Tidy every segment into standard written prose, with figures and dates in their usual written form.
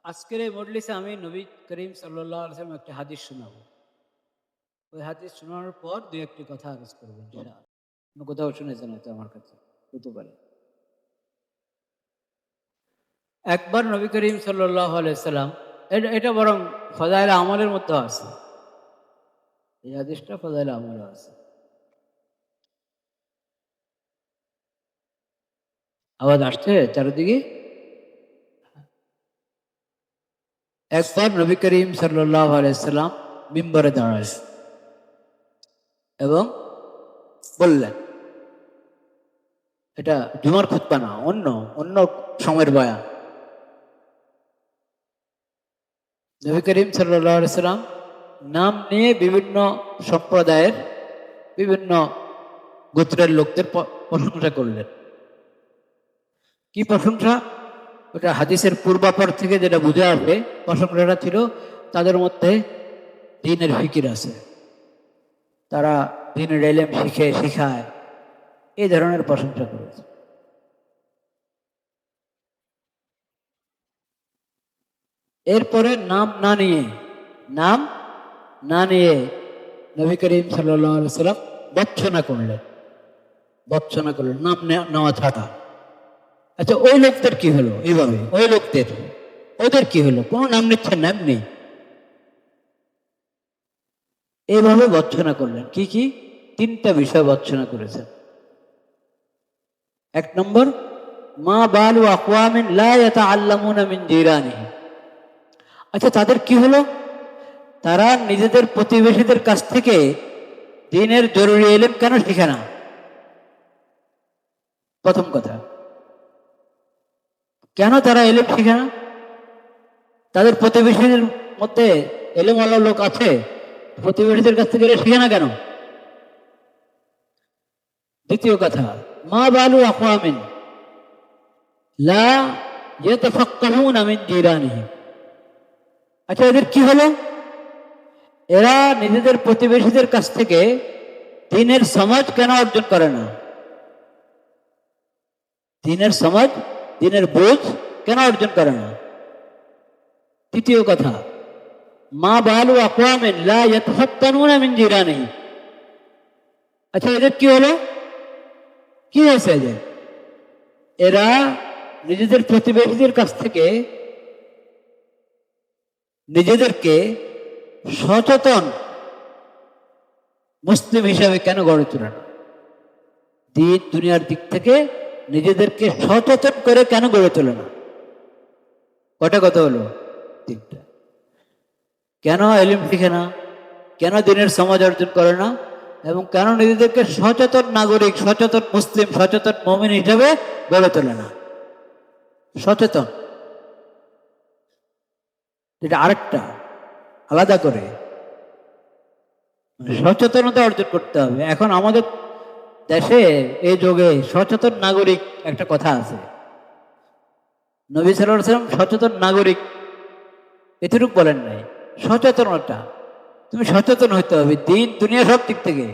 আজকের এই মজলিসে আমি নবী করিম সাল্লাল্লাহু আলাইহি ওয়াসাল্লাম একটা হাদিস শোনাবো। ওই হাদিস শোনানোর পর দুই একটি কথা আরজ করবেন, যেটা অন্য কোথাও শুনেছেন হয়তো আমার কাছে হতে পারে। একবার নবী করিম সাল্লাল্লাহু আলাইহি ওয়াসাল্লাম, এটা বরং ফজাইল আমলের মধ্যে আছে। এই হাদিসটা ফজাইল আমলে আছে। আওয়াজ আসছে চারিদিকে? একবার নবী করিম সাল্লাল্লাহু আলাইহি ওয়াসাল্লাম মিম্বরে দাঁড়ালেন এবং বললেন, এটা জুমার খুতবা না, অন্য অন্য সময়ের বয়ান। নবী করিম সাল্লাল্লাহু আলাইহি ওয়াসাল্লাম নাম নিয়ে বিভিন্ন সম্প্রদায়ের বিভিন্ন গোত্রের লোকদের প্রশংসা করলেন। কি প্রশংসা? ওটা হাদিসের পূর্বাপর থেকে যেটা বুঝে আসে, প্রশংসাটা ছিল তাদের মধ্যে দ্বীনের ফিকির আছে, তারা দ্বীনের ইলম শিখায়, এই ধরনের প্রশংসা করেছে। এরপরে নাম না নিয়ে নবী করিম সাল্লাল্লাহু আলাইহি ওয়াসাল্লাম বর্ণনা করলেন নাম নেওয়া ছাড়া। আচ্ছা, ওই লোকদের কি হলো? এইভাবে ওদের কি হলো? কোনো নাম নিচ্ছেন না, এমনি এইভাবে বর্ণনা করলেন। কি তিনটা বিষয় বর্ণনা করেছেন। এক নম্বর, মা বালু আকওয়ামিন লা ইয়াতাআল্লামুনা মিন জিরানিহি। আচ্ছা, তাদের কি হলো? তারা নিজেদের প্রতিবেশীদের কাছ থেকে দ্বীনের জরুরি ইলম কেন শিখে না? প্রথম কথা, কেন তারা ইলম শিখে না? তাদের প্রতিবেশীদের মধ্যে ইলমওয়ালা লোক আছে, প্রতিবেশীদের কাছ থেকে শিখে না কেন? দ্বিতীয় কথা, মা বালু আকওয়ামিন লা ইয়াতাফাক্কাহুনা মিন জিরানিহি। আচ্ছা, এদের কি হলো? এরা নিজেদের প্রতিবেশীদের কাছ থেকে দ্বীনের সমাজ কেন অর্জন করে না? দ্বীনের সমাজ, দ্বীনের বোঝ কেন অর্জন করে না? তৃতীয় কথা, মা বালু আকওয়ামিন লা ইয়াতাফাত্তানুনা মিন জিরানিহি। আচ্ছা, এদের কি হলো? কি হয়েছে যে এরা নিজেদের প্রতিবেশীদের কাছ থেকে নিজেদেরকে সচেতন মুসলিম হিসাবে কেন গড়ে তোলে না? দ্বীন দুনিয়ার দিক থেকে নিজেদেরকে সচেতন করে কেন গড়ে তোলে না? কটা কথা হলো? তিনটা। কেন ইলম শিখে না? কেন দ্বীনের সমাজ অর্জন করে না? এবং কেন নিজেদেরকে সচেতন নাগরিক, সচেতন মুসলিম, সচেতন মুমিন হিসাবে গড়ে তোলে না? সচেতন, এটা আরেকটা আলাদা করে সচেতনতা অর্জন করতে হবে। এখন আমাদের দেশে এই যুগে সচেতন নাগরিক একটা কথা আছে। নবী সাল্লাল্লাহু আলাইহি ওয়াসাল্লাম সচেতন নাগরিক এতটুকু বলেন নাই। সচেতনতা, তুমি সচেতন হইতে হবে দিন দুনিয়া সব দিক থেকে,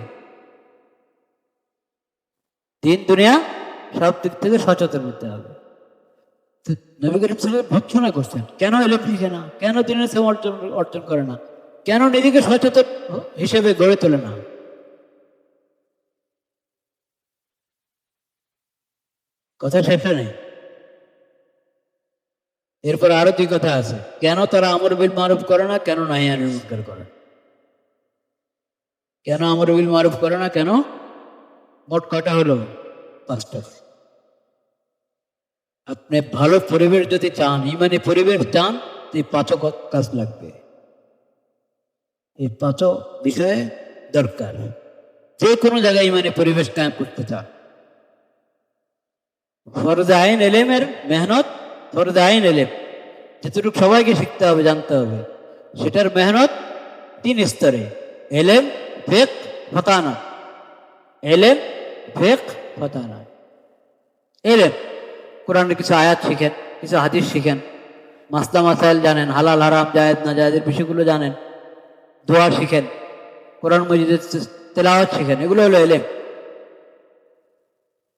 দিন দুনিয়া সব দিক থেকে সচেতন হতে হবে। নবী করিম সাল্লাল্লাহু আলাইহি ওয়াসাল্লাম ভর্ৎসনা করছেন, কেন ইলম শিখে না, কেন দিনের সেবা অর্জন করে না, কেন নিজেকে সচেতন হিসেবে গড়ে তোলে না? কথা শেষ নেই। এরপর আরো দুই কথা আছে, কেন তারা আমর বিল মারুফ করে না, কেন নাহি আনিল মুনকার করে? কেন আমর বিল মারুফ করে না, কেন? মোট কটা হলো? পাঁচটা। আপনি ভালো পরিবেশ যদি চান, ইমানি পরিবেশ চান, এই পাঁচও কাজ লাগবে। এই পাঁচও বিষয়ে দরকার যে কোনো জায়গায় ইমানি পরিবেশ কায়েম করতে চান। ফরজে আইন এলেমের মেহনত, ফরজে আইন এলেম যেটুকু সবাইকে শিখতে হবে, জানতে হবে, সেটার মেহনত তিন স্তরে: এলেম, ফিকহ, ফাতানা। এলেম, ফিকহ, ফাতানা। এলেম, কোরআনের কিছু আয়াত শিখেন, কিছু হাদিস শিখেন, মাসলা মাসাইল জানেন, হালাল হারাম জায়েজ না জায়েজের বিষয়গুলো জানেন, দোয়া শিখেন, কোরআন মজিদের তেলাওয়াত শিখেন, এগুলো হলো এলেম।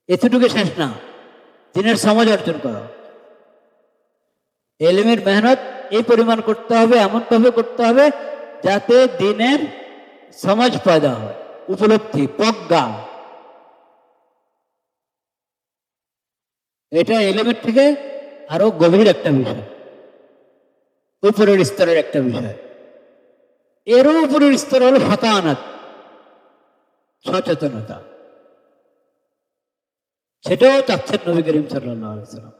এতটুকু শেষ না, দিনের সমাজ অর্জন করা। এলেমের মেহনত এই পরিমাণ করতে হবে, এমনভাবে করতে হবে যাতে দিনের সমাজ পয়দা হয়, উপলব্ধি, প্রজ্ঞা। এটা এলিমেন্ট থেকে আরো গভীর একটা বিষয়, উপরের স্তরের একটা বিষয়। এরও উপরের স্তর হলো ফাতানাত, সচেতনতা। সেটাও চাচ্ছেন নবী করিম সাল্লাল্লাহু আলাইহি ওয়াসাল্লাম।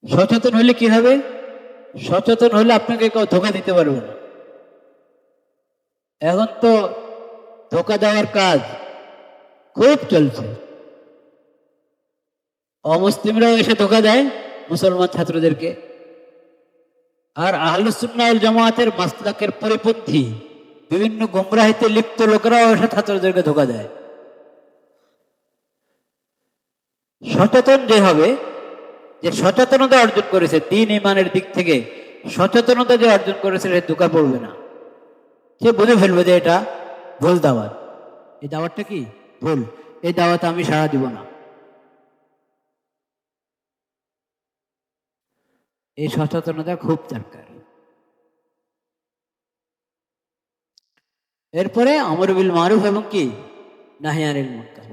সচেতন হলে কি হবে? সচেতন হলে আপনাকে কেউ ধোঁকা দিতে পারবে না। এখন তো ধোঁকা দেওয়ার কাজ খুব চলছে। অমুসলিমরাও এসে ধোঁকা দেয় মুসলমান ছাত্রদেরকে, আর আহলুস সুন্নাহ ওয়াল জামাতের মাসলাকের পরিপন্থী বিভিন্ন গুমরাহিতে লিপ্ত লোকেরাও এসে ছাত্রদেরকে ধোঁকা দেয়। সচেতন যে হবে, যে সচেতনতা অর্জন করেছে দ্বীন ঈমানের দিক থেকে, সচেতনতা যে অর্জন করেছে সে ধোঁকা পড়বে না। সে বুঝে ফেলবে যে এটা ভুল দাওয়াত, এই দাওয়াতটা কি ভুল, এই দাওয়াত আমি সাড়া দিব না। এই সচেতনতা খুব দরকার। এরপরে আমর বিল মারুফ এবং কি নাহি আনিল মুনকার।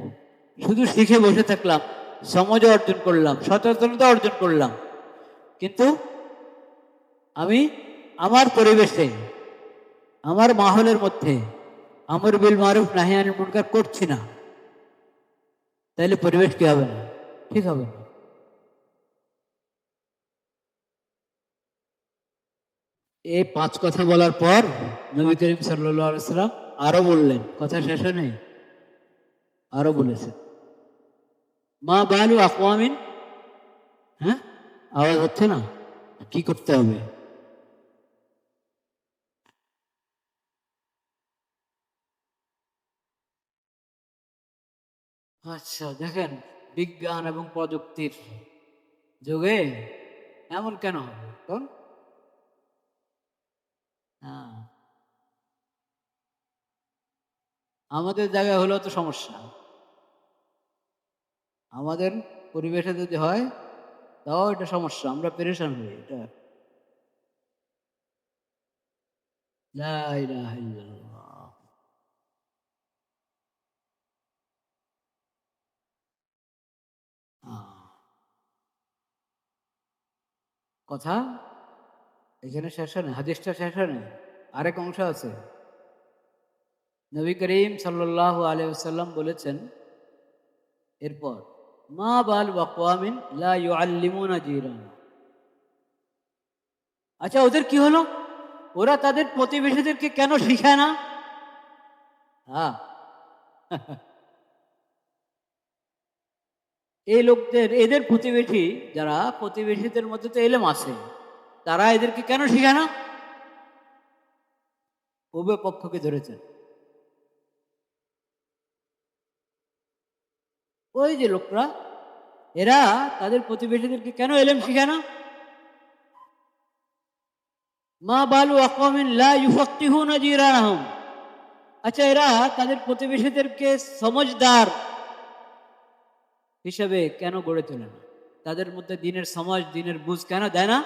শুধু শিখে বসে থাকলাম, সমাজ অর্জন করলাম, সচেতনতা অর্জন করলাম, কিন্তু আমি আমার পরিবেশে, আমার মাহলের মধ্যে আমর বিল মারুফ নাহি আনিল মুনকার করছি না, তাহলে পরিবেশ কি হবে না? ঠিক হবে না। এই 5 কথা বলার পর নবী করিম সাল্লাল্লাহু আলাইহি ওয়াসাল্লাম আরো বললেন, কথা শেষ নেই, আরো বলেছেন মা বালু আকওয়ামিন। হ্যাঁ, আওয়াজ হচ্ছে না? কি করতে হবে? আচ্ছা দেখেন, বিজ্ঞান এবং প্রযুক্তির যুগে এমন কেন হবে? কারণ আমাদের জায়গায় হলেও তো সমস্যা, আমাদের পরিবেশে যদি হয় তাও এটা সমস্যা, আমরা পেরেশান হই। এটা লা ইলাহা ইল্লাল্লাহ। কথা এখানে শেষ হয় না, হাদিসটা শেষ হয় না, আরেক অংশ আছে। নবী করিম সাল্লাল্লাহু আলাইহি ওয়াসাল্লাম বলেছেন এরপর, মা বাল ওয়াকওয়ামিন লা ইউআল্লিমুনা জিরানা। আচ্ছা ওদের কি হলো? ওরা তাদের প্রতিবেশীদেরকে কেন শিখায় না? হ্যাঁ, এই লোকদের, এদের প্রতিবেশী যারা, প্রতিবেশীদের মধ্যে তো এলেম আছে, তারা এদেরকে কেন শিখায় না? উভয় পক্ষকে ধরেছেন। ওই যে লোকরা, এরা তাদের প্রতিবেশীদেরকে কেন এলেম শিখায় না? মা বালু আকওয়ামিন লা ইউফাক্কিহুনা জিরানাহুম। আচ্ছা এরা তাদের প্রতিবেশীদেরকে সমজদার হিসেবে কেন গড়ে তোলে না? তাদের মধ্যে দিনের সমাজ, দিনের বুঝ কেন দেয় না?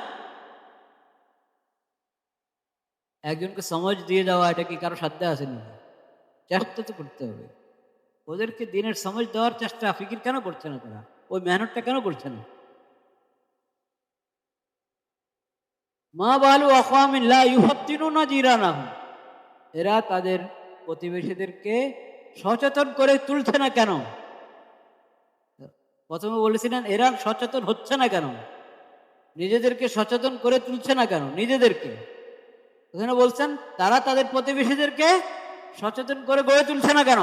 একজনকে সমাজ দিয়ে দেওয়া এটা কি কারো সাধ্যে আছে নাকি? চেষ্টা তো করতে হবে। ওদেরকে দিনের সমাজ দেওয়ার চেষ্টা, ফিকির কেন করছে না তারা? ওই মেহনতটা কেন করছে না? মা বালু আকওয়ামিন লা ইউফাত্তিনুনা জিরানাহুম। এরা তাদের প্রতিবেশীদেরকে সচেতন করে তুলছে না কেন? প্রথমে বলেছিলেন এরা সচেতন হচ্ছে না কেন, নিজেদেরকে সচেতন করে তুলছে না কেন নিজেদেরকে। ওখানে বলছেন তারা তাদের প্রতিবেশীদেরকে সচেতন করে গড়ে তুলছে না কেন?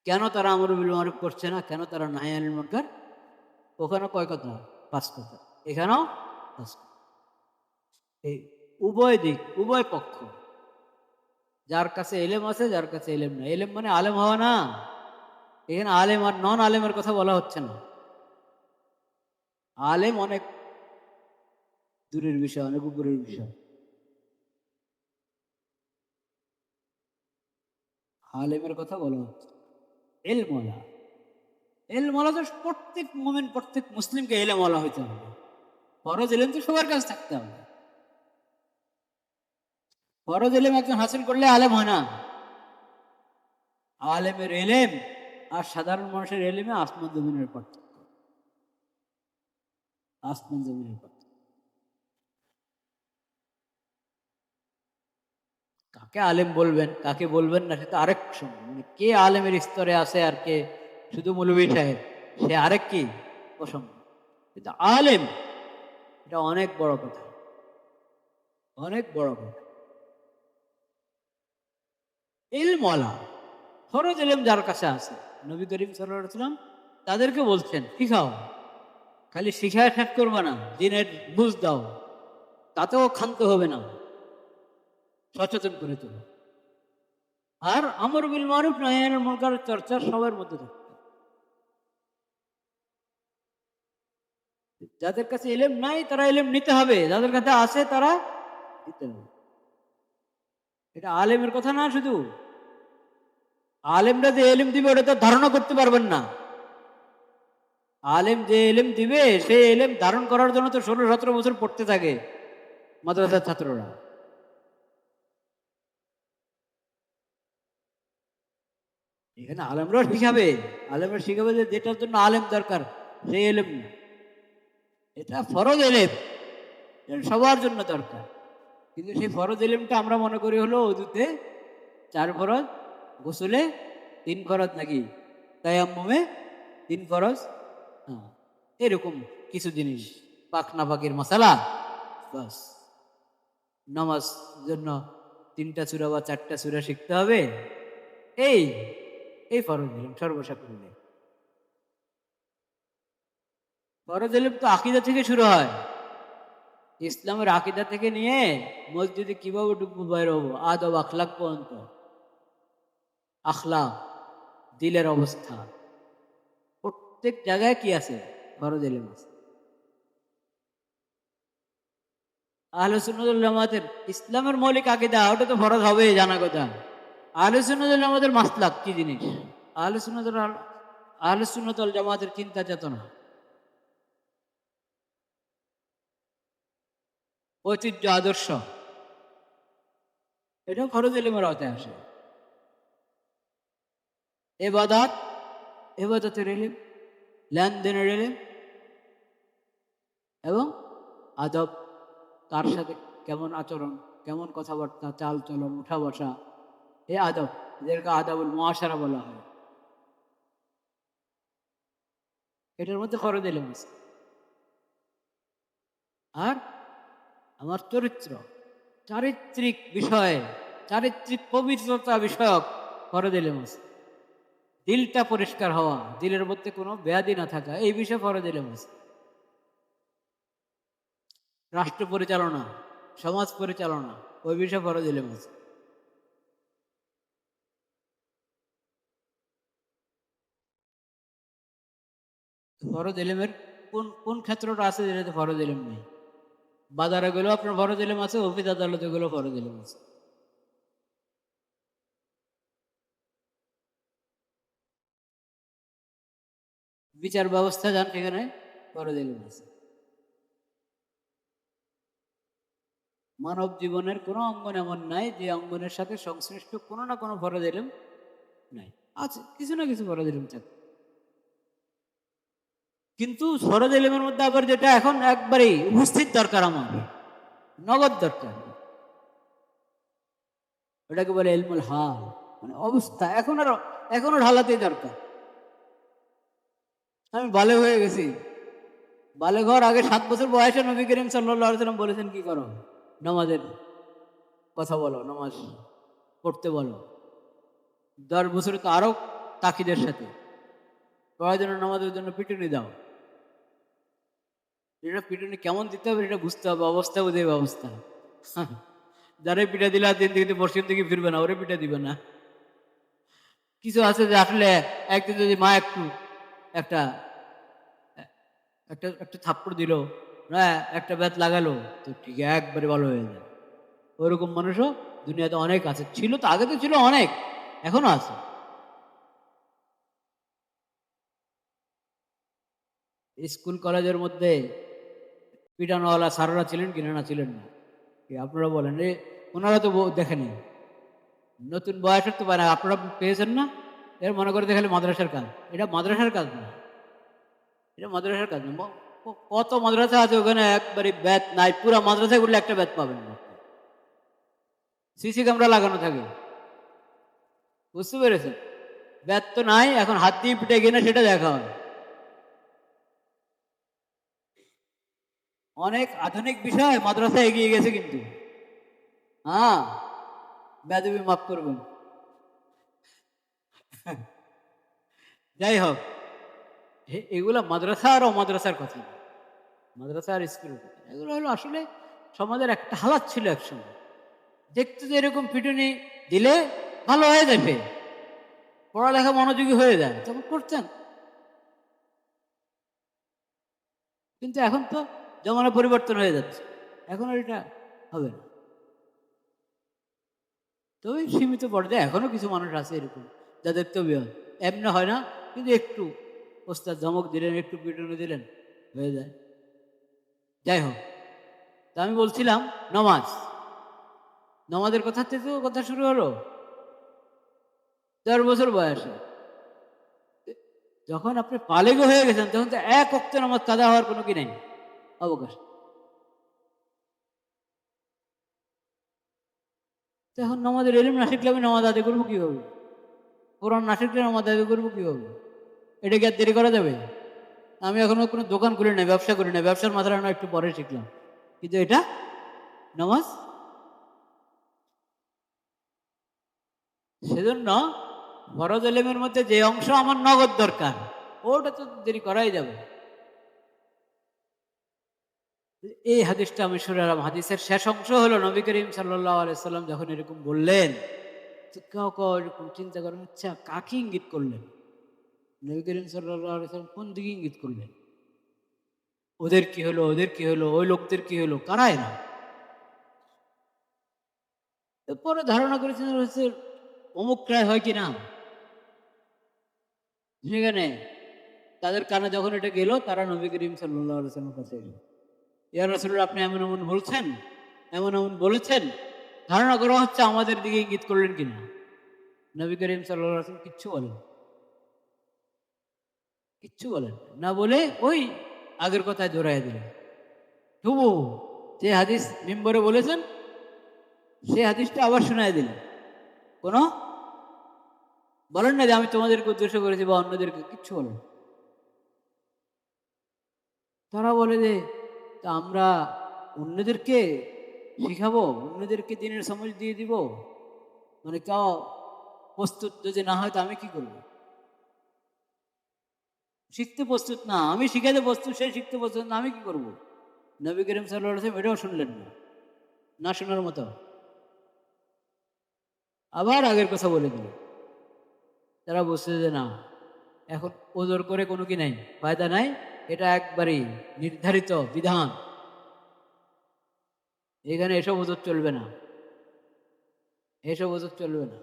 কেন তারা আমর বিল মারুফ করছে না? কেন তারা নাহি আনিল মুনকার? ওখানে কয় কথা? 5 কথা। এখানেও 5 কথা। এই উভয় দিক, উভয় পক্ষ, যার কাছে এলেম আছে, যার কাছে এলেম না। এলেম মানে আলেম হওয়া না, এখানে আলেম আর নন আলেমের কথা বলা হচ্ছে না। আলেম অনেক দূরের বিষয়, অনেক উপরের বিষয়। আলেমের কথা বলা হচ্ছে, ইলমওয়ালা। এলমওয়ালা তো প্রত্যেক মুমিন, প্রত্যেক মুসলিমকে এলেমওয়ালা হইতে হবে। ফরজ এলেম তো সবার কাছে থাকতে হবে। ফরজ এলেম একজন হাসিল করলে আলেম হয় না। আলেমের এলেম আর সাধারণ মানুষের এলেমে আসমান জমিনের পার্থক্য, আসমান জমিনের পার্থক্য। কাকে আলেম বলবেন, কাকে বলবেন না, সেটা আরেক সময়। মানে কে আলেমের স্তরে আছে আর কে শুধু মৌলভী সাহেব, সে আরেক কি প্রসঙ্গ। কিন্তু আলেম এটা অনেক বড় কথা, অনেক বড় কথা। ইলমওয়ালা, ফরজ এলেম যার কাছে আছে, নবী করিম সাল্লাল্লাহু আলাইহি ওয়াসাল্লাম তাদেরকে বলছেন শিখাও। খালি শিখায় শেষ করবে না, দিনের বুঝ দাও, তাতেও ক্ষান্ত হবে না, সচেতন করে তোলো। আর আমর বিল মারুফ নাহি আনিল মুনকারের চর্চা সবার মধ্যে থাকবে। যাদের কাছে এলেম নাই তারা এলেম নিতে হবে, যাদের কাছে আছে তারা দিতে হবে। এটা আলেমের কথা না শুধু। আলেমরা যে এলেম দিবে ওটা তো ধারণা করতে পারবেন না। আলেম যে এলেম দিবে সেই এলেম ধারণ করার জন্য তো 16-17 বছর পড়তে থাকে মাদ্রাসার ছাত্ররা। এখানে আলেমরাও শিখাবে, আলেমরা শিখাবে যে যেটার জন্য আলেম দরকার সেই এলেম না, এটা ফরজ এলেম, এটা সবার জন্য দরকার। কিন্তু সেই ফরজ এলেমটা আমরা মনে করি হলো ওযুতে 4 ফরজ, গোসলে 3 ফরজ, নাকি তায়াম্মুমে 3 ফরজ, হ্যাঁ, এরকম কিছু জিনিস, পাক না পাকের মশালা, বাস। নামাজ জন্য 3টা সূরা বা 4টা সূরা শিখতে হবে, এই এই ফরজ এলেম সর্বসাকুল্যে। ফরজ এলেম তো আকীদা থেকে শুরু হয়, ইসলামের আকীদা থেকে নিয়ে মসজিদে কিভাবে ঢুকবো, বাইর হবো, আদব আখলাক পর্যন্ত। আখলাক, দিলের অবস্থা, প্রত্যেক জায়গায় কি আছে, ফরজ এলেম আছে। আহলে সুন্নাত ওয়াল জামাতের ইসলামের মৌলিক আকীদা ওটা তো ফরজ হবে, জানা কথা। আহলে সুন্নাত ওয়াল জামাতের মাসলাক কি জিনিস, আহলে সুন্নাত ওয়াল জামাতের চিন্তা চেতনা, ঐতিহ্য, আদর্শ, এটাও ফরজ এলেমের আওতায় আসে। ইবাদত, ইবাদতের এলেম, লেনদেনের এলেম, এবং আদব, কার সাথে কেমন আচরণ, কেমন কথাবার্তা, চাল চলন, উঠা বসা, এই আদব, যেটাকে আদাবুল মুআশারা বলা হয়, এটার মধ্যে ফরজ এলেম আছে। আর আমার চরিত্র, চারিত্রিক বিষয়ে, চারিত্রিক পবিত্রতা বিষয়ক ফরজ এলেম আছে। দিলটা পরিষ্কার হওয়া, দিলের মধ্যে কোনো ব্যাধি না থাকা, এই বিষয়ে ফরজ এলেম আছে। রাষ্ট্র পরিচালনা, সমাজ পরিচালনা, ওই বিষয়ে ফরজ এলেম আছে। ফরজ এলেমের কোন কোন ক্ষেত্রটা আছে যেটাতে ফরজ এলেম নেই? বাজারে গেলেও আপনার ফরজ এলেম আছে, অফিস আদালতে গেলেও ফরজ এলেম আছে। বিচার ব্যবস্থা যান, সেখানে ফরজ এলেম আছে। মানব জীবনের কোনো অঙ্গন এমন নাই যে অঙ্গনের সাথে সংশ্লিষ্ট কোনো না কোনো ফরজ এলেম নাই, আছে কিছু না কিছু ফরজ এলেম থাকে। কিন্তু ফরজ এলেমের মধ্যে আবার যেটা এখন একবারেই উপস্থিত দরকার, আমার নগদ দরকার, ওটাকে বলে ইলমুল হাল, মানে অবস্থা, এখনো ঢালাতেই দরকার। আমি বালেগ হয়ে গেছি, বালেগ হওয়ার আগে 7 বছর বয়সে নবী করিম সাল্লাল্লাহু আলাইহি ওয়াসাল্লাম বলেছেন কি করো, নামাজের কথা বলো, নামাজ পড়তে বলো। 10 বছরে তো আরো তাকিদের সাথে প্রয়োজনীয় নামাজের জন্য পিটুনি দাও। এটা পিটুনি কেমন দিতে হবে এটা বুঝতে হবে, অবস্থা বুঝে ব্যবস্থা। যারা পিঠা দিলে আর দিন থেকে পশ্চিম দিকে ফিরবে না, ওরে পিঠা দিবে না। কিছু আছে যে আসলে একদিন যদি মা একটু একটা একটা একটা থাপ্পড় দিল, হ্যাঁ একটা ব্যাত লাগালো, তো ঠিক একবারে ভালো হয়ে যায়। ওরকম মানুষও দুনিয়াতে অনেক আছে, ছিল তো, আগে তো ছিল অনেক, এখনো আছে। স্কুল কলেজের মধ্যে পিটানোওয়ালা স্যাররা ছিলেন কিনা, না ছিলেন না? আপনারা বলেন, ওনারা তো দেখেনি, নতুন বয়সের তো পারে, আপনারা পেয়েছেন না? এর মনে করে দেখালে মাদ্রাসার কাজ। এটা মাদ্রাসার কাজ না, এটা মাদ্রাসার কাজ না। কত মাদ্রাসা আছে ওখানে একবারে ব্যাত নাই, পুরো মাদ্রাসায় উঠলে একটা ব্যাত পাবেন না। সিসি ক্যামেরা লাগানো থাকে, বুঝতে পেরেছেন? ব্যাত তো নাই, এখন হাত দিয়ে পিটে গিয়ে না সেটা দেখা হয়। অনেক আধুনিক বিষয় মাদ্রাসা এগিয়ে গেছে কিন্তু। হ্যাঁ, বেদবি মাফ করবেন। যাই হোক, এগুলো মাদ্রাসা আর অমাদ্রাসার কথা, মাদ্রাসা আর স্কুলের কথা। এগুলো হলো আসলে সমাজের একটা হালাত ছিল একসময়। দেখতে যে এরকম পিটুনি দিলে ভালো হয়ে যাবে, পড়ালেখা মনোযোগী হয়ে যায়, তখন করতেন। কিন্তু এখন তো জমানা পরিবর্তন হয়ে যাচ্ছে, এখন আর এটা হবে না। তবে সীমিত পর্যায়ে এখনো কিছু মানুষ আছে এরকম, যাদের তো এমনি হয় না, কিন্তু একটু ওস্তাদ ধমক দিলেন, একটু পিটুনি দিলেন, হয়ে যায়। যাই হোক, তা আমি বলছিলাম নামাজের কথা থেকে কথা শুরু হলো। 10 বছর বয়সে যখন আপনি বালেগ হয়ে গেছেন, তখন তো এক ওয়াক্ত নামাজ কাজা হওয়ার কোনো কি নেই, অবকাশ। এখন নামাজের এলিম না শিখলে আমি নামাজ আদায় করবো কিভাবে? কোরআন না শিখলে নামাজ আদায় করবো কিভাবে? এটা কি আর দেরি করা যাবে? আমি এখনো কোনো দোকান করি না, ব্যবসা করি না, ব্যবসার মাথাটা না একটু পরে শিখলাম, কিন্তু এটা নামাজ। সেজন্য ফরজ এলেমের মধ্যে যে অংশ আমার নগদ দরকার, ওটা তো দেরি করাই যাবে। এই হাদিসটা আমি শুনলাম, হাদিসের শেষ অংশ হলো নবী করিম সাল্লাল্লাহু আলাইহি সাল্লাম যখন এরকম বললেন, তো কেউ এরকম চিন্তা করেন, আচ্ছা কাকে ইঙ্গিত করলেন? নবী করিম সাল্লাল্লাহু আলাইহি সাল্লাম কোন দিকে ইঙ্গিত করলেন? ওদের কি হলো, ওদের কি হলো, ওই লোকদের কি হলো, কারা এরা? পরে ধারণা করেছেন হচ্ছে অমুক প্রায় হয় কি না, সেখানে তাদের কানে যখন এটা গেল, তারা নবী করিম সাল্লাল্লাহু আলাইহি সাল্লামের কাছে এলো, ইয়া রাসূলুল্লাহ, আপনি এমন এমন বলছেন, এমন এমন বলেছেন, ধারণা করা হচ্ছে আমাদের দিকে ইঙ্গিত করলেন কিনা। নবী করিম সাল্লাল্লাহু আলাইহি ওয়াসাল্লাম কিচ্ছু বলেন না, বলে ওই আগের কথায় জোড়াই দিলেন। তবু যে হাদিস মিম্বরে বলেছেন, সেই হাদিসটা আবার শোনায় দিলেন। কোনো বলেন না যে আমি তোমাদেরকে উদ্দেশ্য করেছি বা অন্যদেরকে, কিচ্ছু বলেন। তারা বলে যে তা আমরা অন্যদেরকে শিখাবো, অন্যদেরকে দিনের সময় দিয়ে দিব, মানে কেউ প্রস্তুত যদি না হয়, তো আমি কি করবো? শিখতে প্রস্তুত না, আমি শিখাতে প্রস্তুত, সে শিখতে প্রস্তুত না, আমি কি করবো? নবী করিম সাল্লাল্লাহু আলাইহি ওয়াসাল্লাম এটাও শুনলেন না, না শোনার মতো, আবার আগের কথা বলে দিল। তারা বুঝছে যে না, এখন ওজোর করে কোনো কি নাই, ফায়দা নাই, এটা একবারই নির্ধারিত বিধান, এখানে এসব ওজোর চলবে না, এসব ওজোর চলবে না।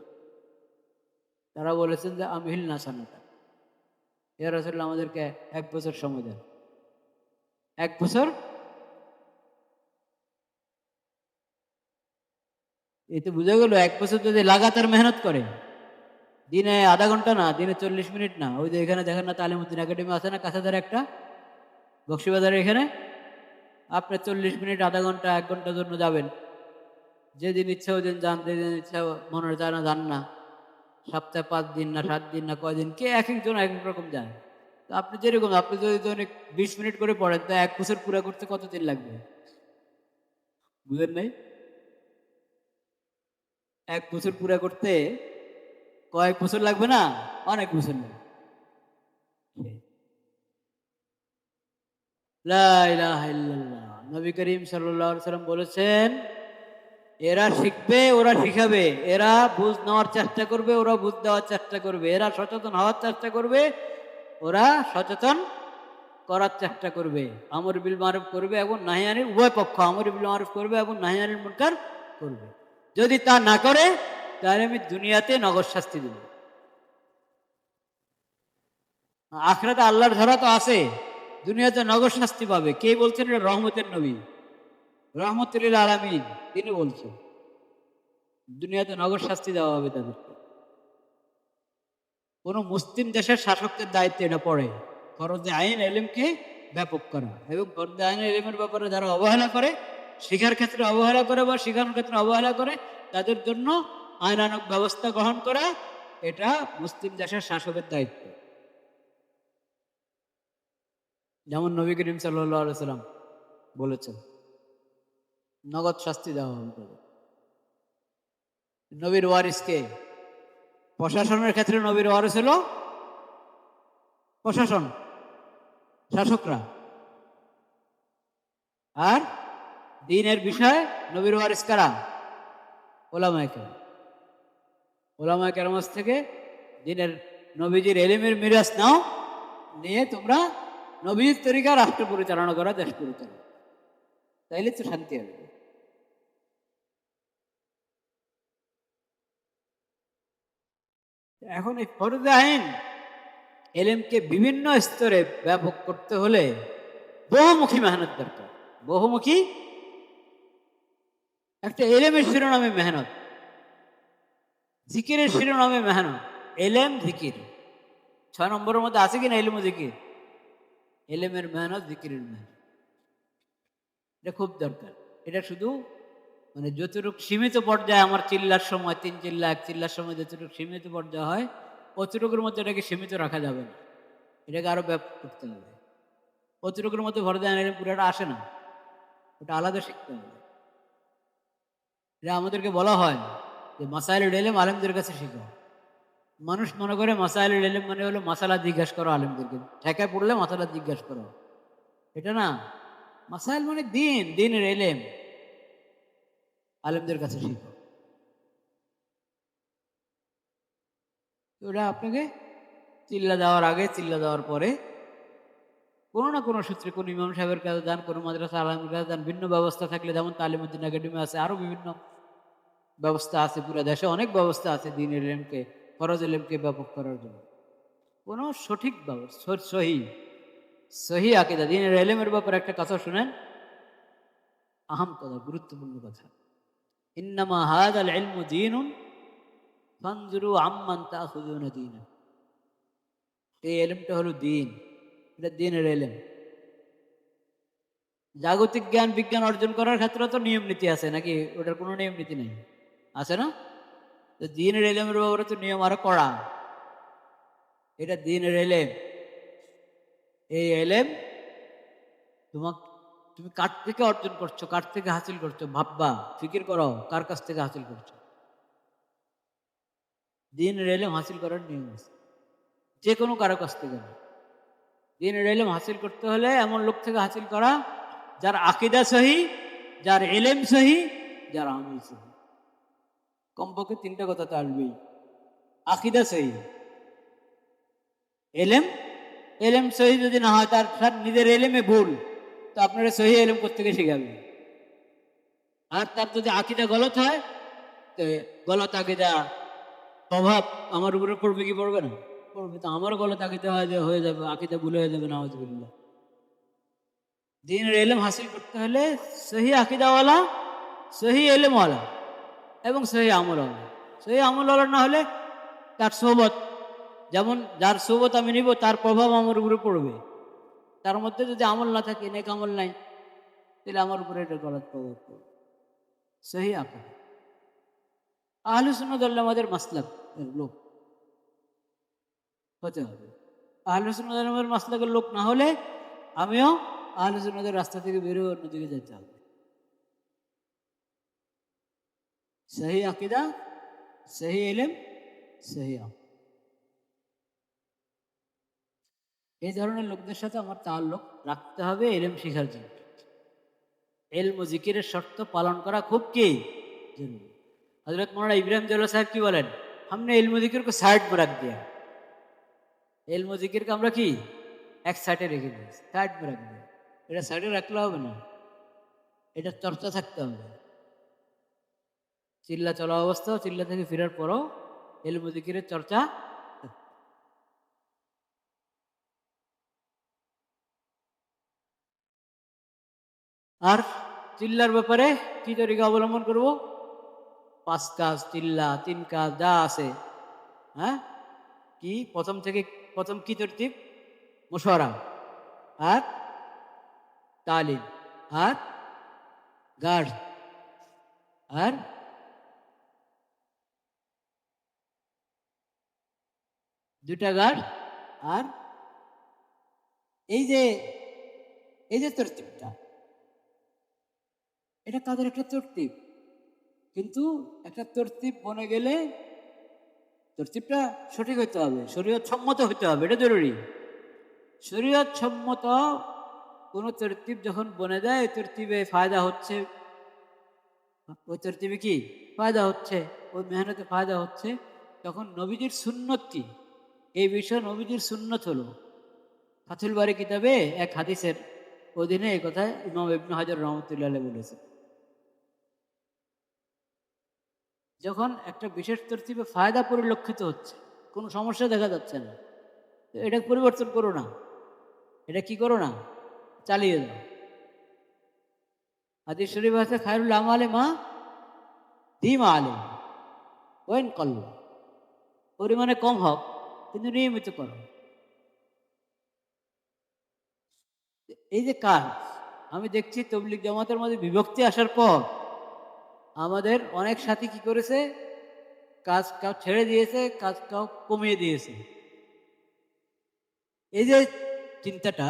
তারা বলেছেন যে আমহিল না সানাতা, ইয়া রাসূলুল্লাহ, আমাদেরকে 1 বছর সময় দেন, 1 বছর। এতে বুঝা গেল 1 বছর যদি লাগাতার মেহনত করে, দিনে আধা ঘন্টা না, দিনে 40 মিনিট না, ওই যে এখানে দেখেন না তালিমউদ্দিন একাডেমি আছে না কাছাদারে একটা, বক্সিবাজারের এখানে, আপনি 40 মিনিট, আধা ঘন্টা, 1 ঘন্টার জন্য যাবেন, যেদিন ইচ্ছা ওই দিন যান, যেদিন ইচ্ছা মনে চায় না যান না, সপ্তাহে 5 দিন না 7 দিন না কয়দিন, কে এক একজন এক এক রকম যায়। তো আপনি যেরকম, আপনি যদি দৈনিক 20 মিনিট করে পড়েন, তো 1 বছর পুরো করতে কত দিন লাগবে? বুঝেন নাই? 1 বছর পুরো করতে কয়েক বছর লাগবে না, অনেক বছর লাগবে। লা ইলাহা ইল্লাল্লাহ। নবী করিম সাল্লাল্লাহু আলাইহি সাল্লাম বলেছেন, এরা শিখবে, ওরা শিখাবে, এরা বুঝ নেওয়ার চেষ্টা করবে, ওরা বুঝ দেওয়ার চেষ্টা করবে, এরা সচেতন হওয়ার চেষ্টা করবে, ওরা সচেতন করার চেষ্টা করবে, আমর বিল মারুফ করবে এবং নাহি আনিল, উভয় পক্ষ আমর বিল মারুফ করবে এবং নাহি আনিল মুনকার করবে। যদি তা না করে, তাহলে আমি দুনিয়াতে নগদ শাস্তি দেব। আখিরাতে আল্লাহর ধরা তো আছে, দুনিয়াতে নগদ শাস্তি পাবে। কে বলছেন? এটা রহমতের নবী, রহমতুল আলামিন, তিনি বলছেন দুনিয়াতে নগদ শাস্তি দেওয়া হবে তাদেরকে। কোন মুসলিম দেশের শাসকদের দায়িত্বে এটা পড়ে, ফরজে আইন এলেমকে ব্যাপক করা, এবং ফরজে আইন এলেমের ব্যাপারে যারা অবহেলা করে, শিক্ষার ক্ষেত্রে অবহেলা করে বা শিক্ষার ক্ষেত্রে অবহেলা করে, তাদের জন্য আইনানুগ ব্যবস্থা গ্রহণ করা, এটা মুসলিম দেশের শাসকের দায়িত্ব। যেমন নবী করিম সাল্লাল্লাহু আলাইহি সাল্লাম বলেছেন নগদ শাস্তি দেওয়া হবে তাদের। নবীর ওয়ারিসকে, প্রশাসনের ক্ষেত্রে নবীর ওয়ারিস হলো প্রশাসন, শাসকরা, আর দ্বীনের বিষয়ে নবীর ওয়ারিস কারা? ওলামায়ে কেরাম। ওলামায়ে কেরাম থেকে দ্বীনের নবীজির এলেমের মিরাস নাও, নিয়ে তোমরা নবীর তরিকা রাষ্ট্র পরিচালনা করা, দেশ পরিচালনা, তাইলে তো শান্তি হবে। এখন এই ফরজে আইন এলেমকে বিভিন্ন স্তরে ব্যাপক করতে হলে বহুমুখী মেহনত দরকার। বহুমুখী, একটা এলেমের শিরোনামে মেহনত, জিকিরের শিরোনামে মেহনত, এলেম জিকির 6 নম্বরের মধ্যে আছে কিনা এলেম ও জিকির? এলেমের মেহনত, জিকিরের মেহনত, এটা খুব দরকার। এটা শুধু মানে যতটুকু সীমিত পর্যায়ে আমার চিল্লার সময় 3 চিল্লা 1 চিল্লার সময় যতটুকু সীমিত পর্যায়ে হয়, অতটুকুর মধ্যে এটাকে সীমিত রাখা যাবে না, এটাকে আরো ব্যাপক করতে হবে। অতটুকুর মধ্যে ফরজে আইন পুরোটা আসে না, ওটা আলাদা শিখতে হবে। এটা আমাদেরকে বলা হয় যে মাসাইলুল ইলম আলেমদের কাছে শিখো। মানুষ মনে করে মাসাইলুল ইলম মানে হলো মাসালা জিজ্ঞাসা করো আলেমদেরকে, ঠেকায় পড়লে মাসালা জিজ্ঞাসা করো, এটা না। মাসাইল মানে দিন, দিনের ইলম, আলেমদের কাছে শিখো। ওটা আপনাকে চিল্লা দেওয়ার আগে, চিল্লা দেওয়ার পরে কোনো না কোনো সূত্রে, কোন ইমাম সাহেবের কাছে যান, কোনো মাদ্রাসা আলমের কাছে যান, ভিন্ন ব্যবস্থা থাকলে, যেমন তালিমউদ্দিন একাডেমি আছে, আরো বিভিন্ন ব্যবস্থা আছে, পুরো দেশে অনেক ব্যবস্থা আছে দ্বীনের ইলমকে, ফরজ ইলমকে ব্যাপক করার জন্য। কোনো সঠিক ব্যবস্থা, সহি আকীদা, দ্বীনের ইলমের ব্যাপারে একটা কথা শুনেন, আহাম কথা, গুরুত্বপূর্ণ কথা। ইন্নামা হাযাল ইলমু দীনুন ফানজুরু আম্মান তাখুযুনা দীনা। এই ইলমটা হলো দ্বীন, এটা দ্বীনের ইলম। জাগতিক জ্ঞান বিজ্ঞান অর্জন করার ক্ষেত্রে তো নিয়ম নীতি আছে নাকি? ওটার কোনো নিয়ম নীতি নেই, আছে না? তো দ্বীনের ইলমের ব্যাপারে তো নিয়ম আরো কড়া। এটা দ্বীনের ইলম। এই ইলম তুমি কার থেকে অর্জন করছো, কার থেকে হাসিল করছো, ভাববা, ফিকির করো, কার কাছ থেকে হাসিল করছো। দ্বীনের ইলম হাসিল করার নিয়ম আছে, যে কোনো কারো কাছ থেকে না। দ্বীনের ইলম হাসিল করতে হলে এমন লোক থেকে হাসিল করা যার আকীদা সহি, যার ইলম সহি, যার আমল সহি। কমপক্ষে 3টা কথা তো আসবেই। আকীদা সহি, এলেম সহি যদি না হয়, তার নিজের এলেমে ভুল, তো আপনারা সহি এলেম কোত্থেকে শিখাবে? আর তার যদি আকীদা গলত হয়, তো গলত আকীদা প্রভাব আমার উপরে পড়বে কি পড়বে না? পড়বে। তো আমারও গলত আকীদা হয়ে যাবে, আকীদা ভুল হয়ে যাবে, নাউযুবিল্লাহ। দ্বীনের ইলম হাসিল করতে হলে সহি আকীদাওয়ালা, সহি ইলমওয়ালা এবং সহি আমলওয়ালা। সহি আমলওয়ালা না হলে তার সোহবত, যেমন যার সোহবত আমি নিব, তার প্রভাব আমার উপরে পড়বে। তার মধ্যে যদি আমল না থাকে, নেক আমল নাই, তাহলে আমার উপরে এটা গলত প্রভাব পড়বে। সহি আকীদা, আহলে সুন্নাত ওয়াল জামাতের মাসলাক লোক হতে হবে। আহলে সুন্নাত ওয়াল জামাতের মাসলাকের লোক না হলে আমিও আহলে সুন্নাতের রাস্তা থেকে বেরিয়ে অন্যদিকে যেতে হবে। সহি আকীদা, সহি ইলম, সহি আমল, এই ধরনের লোকদের সাথে আমার তাআল্লুক রাখতে হবে ইলম শিখার জন্য। ইলম ও জিকিরের শর্ত পালন করা খুব কি জরুরি। হযরত মাওলানা ইব্রাহিম জল্লাহ সাহেব কি বলেন? हमने इल्म जिक्र को साइड में रख दिया। इल्म जिक्र को আমরা কি এক সাইডে রেখে দিয়েছি, সাইড में रख दिया। এটা সাইডে রাখলে হবে না, এটা চর্চা থাকতে হবে। চিল্লা চলা অবস্থা, চিল্লা থেকে ফেরার পরও ইলম জিকিরের চর্চা। আর চিল্লার ব্যাপারে কি তরিকা অবলম্বন করব? 5 কাজ চিল্লা, 3 কাজ যা আছে, হ্যাঁ, কি প্রথম কি তরতিব? মুশওয়ারা, আর তালিম, আর গার্ড, আর দুইটা গার্ড, আর এই যে তরতিবটা, এটা কাদের একটা তরতিব। কিন্তু একটা তরতিব বনে গেলে তরতিবটা সঠিক হইতে হবে, শরীয়ত সম্মত হইতে হবে, এটা জরুরি। শরীয়ত সম্মত কোন তরতিব যখন বনে যায়, ওই তরতিবে ফায়দা হচ্ছে, ওই তরতিবে কি ফায়দা হচ্ছে, ওই মেহনতে ফায়দা হচ্ছে, তখন নবীজির সুন্নত কি, এই বিষয়ে নবীজির সুন্নত হলো। ফাথুল বারী কিতাবে এক হাদিসের অধীনে এই কথা ইমাম ইবনে হাজার রহমতুল্লাহ আলাইহি বলেছেন। যখন একটা বিশেষ তরতিবে ফায়দা পরিলক্ষিত হচ্ছে, কোনো সমস্যা দেখা যাচ্ছে না, তো এটা পরিবর্তন করো না, এটা কি করো না, চালিয়ে দাও। হাদিস শরীফ আছে, খায়রুল আমালে মা দিমা আলে ওয়াইন কল্লা, পরিমাণে কম হোক কিন্তু নিয়মিত করো। এই যে কাজ, আমি দেখছি তবলিগ জামাতের মধ্যে বিভক্তি আসার পর আমাদের অনেক সাথী কি করেছে, কাজ কাউ ছেড়ে দিয়েছে, কাজ কাউ কমিয়ে দিয়েছে। এই যে চিন্তাটা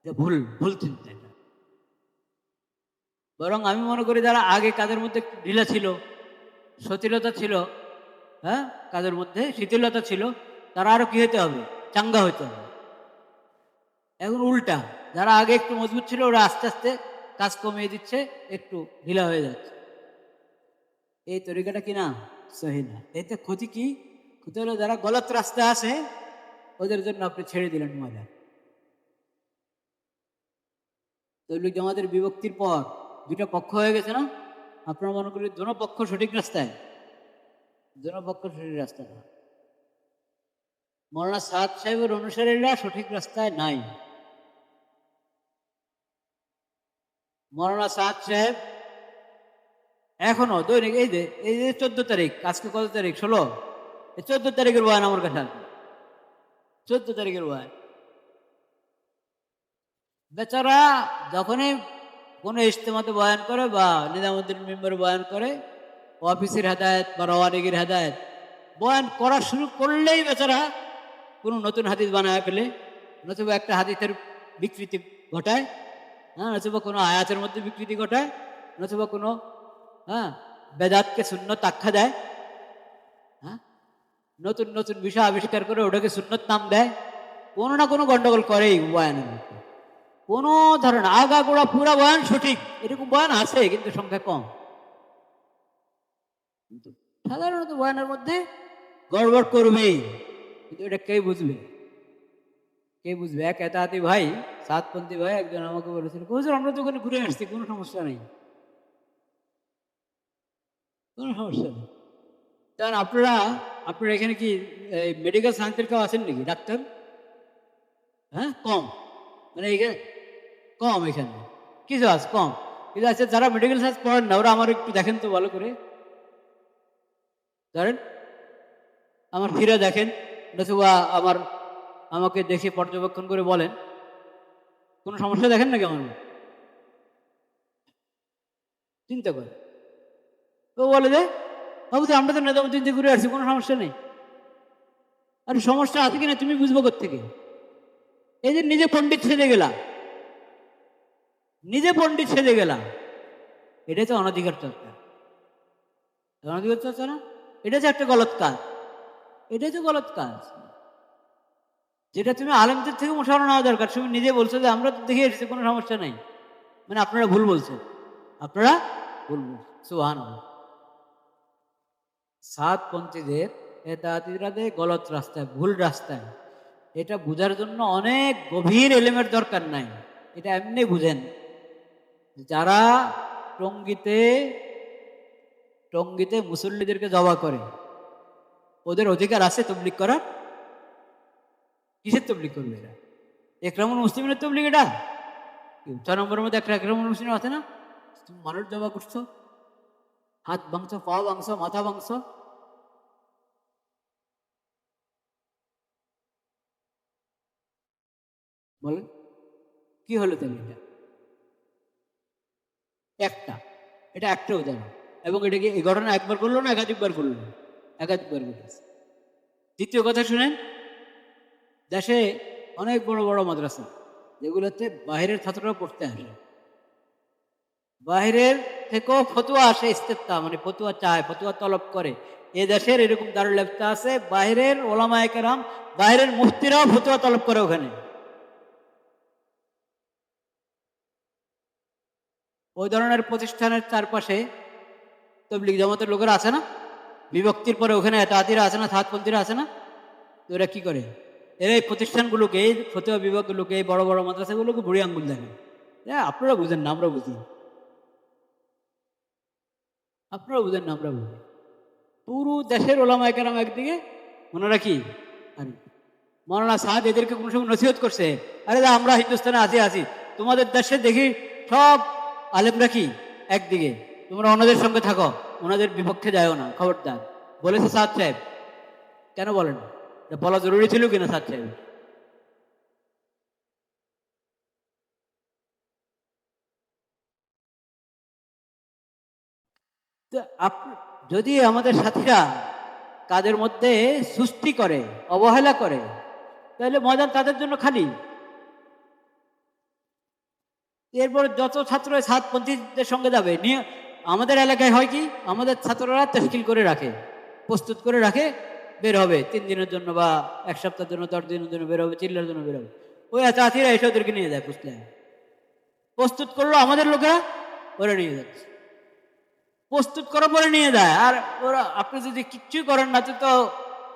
ভুল ভুল চিন্তা। এটা বরং আমি মনে করি যারা আগে কাজের মধ্যে একটু ঢিলা ছিল, সতিলতা ছিল, হ্যাঁ, কাজের মধ্যে শিথিলতা ছিল, তারা আরো কি হতে হবে, চাঙ্গা হতে হবে। এখন উল্টা, যারা আগে একটু মজবুত ছিল ওরা আস্তে আস্তে কাজ কমিয়ে দিচ্ছে, একটু ঢিলা হয়ে যাচ্ছে। এই তরিকাটা কি না, সহি না। এতে ক্ষতি কি? ক্ষতি হলো যারা গলত রাস্তায় আছে ওদের জন্য আপনি ছেড়ে দিলেন মজা। তবলিগ জামাতের বিভক্তির পর দুইটা পক্ষ হয়ে গেছে না, আপনারা মনে করি দোনো পক্ষ সঠিক রাস্তায়, দোনো পক্ষ সঠিক রাস্তায় না। মৌলানা সাদ সাহেবের অনুসারীরা সঠিক রাস্তায় নাই। মৌলানা সাদ সাহেব এখনো দৈনিক এই যে 14 তারিখ, আজকে কত তারিখ, 16, এই 14 তারিখের বয়ান আমার কাছে আছে, 14 তারিখের বয়ান। বেচারা যখনই কোনো ইজতেমাতে বয়ান করে বা নিজামুদ্দিন মেম্বারে বয়ান করে, অফিসের হেদায়ত বা রওয়ানিগির হেদায়ত বয়ান করা শুরু করলেই বেচারা কোনো নতুন হাদিস বানায় ফেলে, নতুবা একটা হাদিসের বিকৃতি ঘটায়, হ্যাঁ, নতুবা কোনো আয়াতের মধ্যে বিকৃতি ঘটায়, নতুবা কোনো, হ্যাঁ, বেদাতকে সুন্নত আখ্যা দেয়, হ্যাঁ, নতুন নতুন বিষয় আবিষ্কার করে ওটাকে সুন্নত নাম দেয়, কোনো না কোনো গন্ডগোল করেই বয়ানের মধ্যে। কোনো ধরনের আগাগোড়া পুরা বয়ান সঠিক এরকম বয়ান আছে, কিন্তু সংখ্যা কম। কিন্তু সাধারণত বয়ানের মধ্যে গড়বড় করবেই, কিন্তু এটা কে বুঝবে, কে বুঝবে? এক এতাহাতি ভাই, সাতপন্থী ভাই একজন আমাকে বলেছিল, হুজুর আমরা তো ওখানে ঘুরে আসছি, কোনো সমস্যা নেই, কোনো সমস্যা নেই। কারণ আপনারা এখানে কি মেডিকেল সায়েন্সের কেউ আছেন নাকি ডাক্তার? হ্যাঁ, কম, মানে এখানে কম, এখানে কিছু আছে কম, কিন্তু আছে যারা মেডিকেল সায়েন্স পড়েন না, ওরা আমার একটু দেখেন তো ভালো করে, ধরেন আমার ফিরে দেখেন, নতুবা আমাকে দেখে পর্যবেক্ষণ করে বলেন কোনো সমস্যা দেখেন নাকি আমার? চিন্তা করে ও বলে যে, বাবু আমরা তো নিজামুদ্দিন থেকে ঘুরে আসছি, কোনো সমস্যা নেই। আর সমস্যা আছে কিনা তুমি বুঝবো কোত্থেকে? এই যে নিজে পণ্ডিত সেজে গেলা, নিজে পণ্ডিত সেজে গেলা, এটাই তো অনধিকার চর্চা, অনধিকার চর্চা না? এটা তো একটা গলত কাজ, এটাই তো গলত কাজ, যেটা তুমি আলেমদের থেকে মশানো নেওয়া দরকার। তুমি নিজে বলছো যে আমরা তো দেখে এসেছি, কোনো সমস্যা নেই, মানে আপনারা ভুল বলছেন, আপনারা ভুল বলছেন। সুবহানাল্লাহ। সাতপন্থীদের এতাতিরাদের গলত রাস্তায়, ভুল রাস্তায়, এটা বুঝার জন্য অনেক গভীর এলেমের দরকার নাই, এটা এমনি বুঝেন। যারা টঙ্গিতে টঙ্গিতে মুসল্লিদেরকে জবা করে, ওদের অধিকার আছে তবলিগ করার? কিসের তবলিগ করবে এরা? একরামুল মুসলিমের তবলিগ এটা? ছয় নম্বরের মধ্যে একটা একরকম মুসলিম আছে না, তুমি মানুষ জমা করছো, হাত ভাঙছো, পা ভাঙছো, মাথা ভাঙছো, বলেন কি হলো তাহলে? একটা, এটা একটা উদাহরণ। এবং এটা কি এই ঘটনা একবার করলো না একাধিকবার করলো? একাধিকবার করেছে। দ্বিতীয় কথা শুনেন, দেশে অনেক বড় বড় মাদ্রাসা যেগুলোতে বাহিরের ছাত্ররা পড়তে আসে, বাহিরের থেকেও ফতুয়া আসে, ইস্তেফতা মানে ফতুয়া চায়, ফতুয়া তলব করে। এ দেশের এরকম দারুল ইফতা আছে, বাহিরের ওলামায়ে কেরাম, বাহিরের মুফতিরাও ফতুয়া তলব করে ওখানে। ওই ধরনের প্রতিষ্ঠানের চারপাশে তবলিগ জামাতের লোকেরা আছে না, বিভক্তির পরে ওখানে তাঁতিরা আছে না, সাতপন্থীরা আছে না, তো এরা কি করে? এরা এই প্রতিষ্ঠানগুলোকে, এই ফতুয়া বিভাগগুলোকে, এই বড় বড় মাদ্রাসাগুলোকে বুড়ি আঙ্গুল দেখে। আপনারা বুঝেন না, আমরা বুঝি। আপনারা বুঝেন না, আমরা বুঝি। পুরো দেশের ওলামায়ে কেরাম একদিকে, ওনারা কি আর মৌলানা সাদ এদেরকে কোনো সময় নসিহত করছে, আরে দা আমরা হিন্দুস্তানে আছি আছি, তোমাদের দেশে দেখি সব আলেমরা কি একদিকে, তোমরা ওনাদের সঙ্গে থাকো, ওনাদের বিপক্ষে যাও না, খবরদার বলেছে সাদ সাহেব। কেন বলেন? বলা জরুরি ছিল কিনা সাদ সাহেব? তো যদি আমাদের সাথীরা কাদের মধ্যে সুষ্টি করে, অবহেলা করে, তাহলে ময়দান তাদের জন্য খালি। এরপর যত ছাত্র সাতপন্থীদের সঙ্গে যাবে নিয়ে, আমাদের এলাকায় হয় কি, আমাদের ছাত্ররা তশকিল করে রাখে, প্রস্তুত করে রাখে, বের হবে 3 দিনের জন্য বা 1 সপ্তাহের জন্য, 10 দিনের জন্য বের হবে, চিল্লার জন্য বের হবে। ওই চাষিরা এসে ওদেরকে নিয়ে যায়, বুঝলে, প্রস্তুত করলো আমাদের লোকেরা, ওরা নিয়ে যাচ্ছে, প্রস্তুত করার পরে নিয়ে যায়। আর ওরা, আপনি যদি কিচ্ছুই করেন না, তো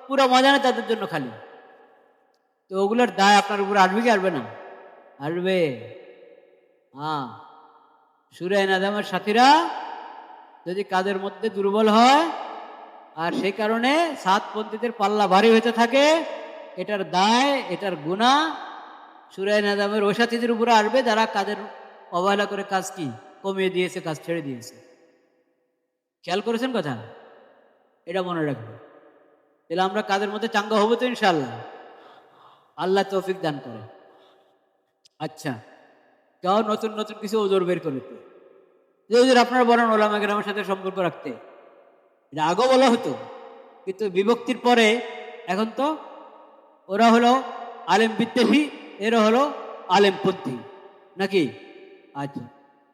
পুরো ময়দানে তাদের জন্য খালি। তো ওগুলোর দায় আপনার উপরে আসবে কি আসবে না? আসবে। হ্যাঁ, সূরা নাজমের সাথীরা যদি কাদের মধ্যে দুর্বল হয় আর সেই কারণে সাতপন্থীদের পাল্লা ভারী হতে থাকে, এটার দায়, এটার গুনাহ সূরা নাজমের ওই সাথীদের উপরে আসবে যারা কাদের অবহেলা করে কাজ কি কমিয়ে দিয়েছে, কাজ ছেড়ে দিয়েছে। খেয়াল করেছেন কথা? এটা মনে রাখবে। তাহলে আমরা কাদের মধ্যে চাঙ্গা হবো তো ইনশাআল্লাহ, আল্লাহ তৌফিক দান করে। আচ্ছা, কেউ নতুন নতুন কিছু ওজোর বের করে দিতে, যে ওজোর আপনারা বলেন ওলামায়ে কেরামের সাথে সম্পর্ক রাখতে, এটা আগেও বলা হতো, কিন্তু বিভক্তির পরে এখন তো ওরা হলো আলেম বিদ্বেষী, এরা হলো আলেমপন্থী, নাকি? আচ্ছা,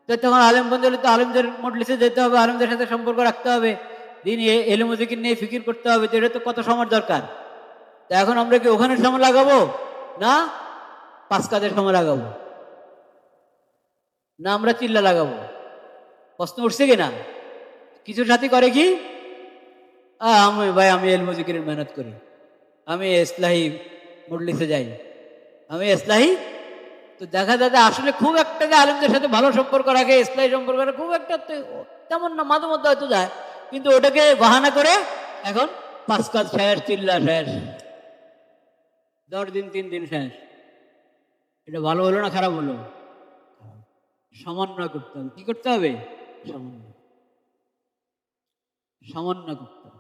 তো তখন আলেমপন্থী হলে তো আলেমদের মজলিসে যেতে হবে, আলেমদের সাথে সম্পর্ক রাখতে হবে, দিন এলম জিকির নিয়ে ফিকির করতে হবে, তো এটা তো কত সময় দরকার। তা এখন আমরা কি ওখানে সময় লাগাবো, না 5 কাজের সময় লাগাবো, না আমরা চিল্লা লাগাবো? প্রশ্ন উঠছে কিনা? কিছু সাথী করে কি, আমি ভাই আমি এলম জিকিরের মেহনত করি, আমি ইসলাহি মজলিসে যাই, আমি ইসলাহি। তো দেখা যায় আসলে খুব একটা যে আলেমদের সাথে ভালো সম্পর্ক রাখে, ইসলাহি সম্পর্ক রাখে, খুব একটা তেমন না, মাঝে মধ্যে হয়তো যায়, কিন্তু ওটাকে বাহানা করে এখন 5 কাজ শেষ, চিল্লা শেষ, 10 দিন 3 দিন শেষ। এটা ভালো হলো না খারাপ হলো? সমন্বয় করতে হবে। কি করতে হবে? সমন্বয়, সমন্বয় করতে হবে।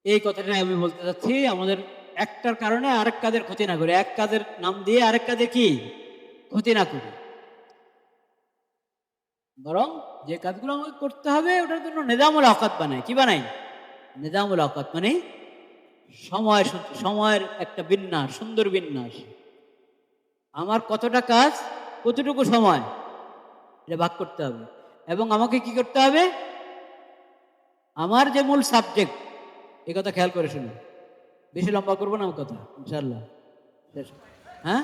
এই কথাটাই আমি বলতে চাচ্ছি, আমাদের একটার কারণে আরেক কাজের ক্ষতি না করে, এক কাজের নাম দিয়ে আরেক কাজের কি ক্ষতি না করি, বরং যে কাজগুলো আমাকে করতে হবে ওটার জন্য নিজামুল আওকাত বানাই। কি বানাই? নিজামুল আওকাত মানে সময়, সময়ের একটা বিন্যাস, সুন্দর বিন্যাস। আমার কতটা কাজ, কতটুকু সময়, এটা ভাগ করতে হবে। এবং আমাকে কি করতে হবে, আমার যে মূল সাবজেক্ট, এই কথা খেয়াল করে শুনুন, বেশি লম্বা করবো না কথা ইনশাল্লাহ। হ্যাঁ,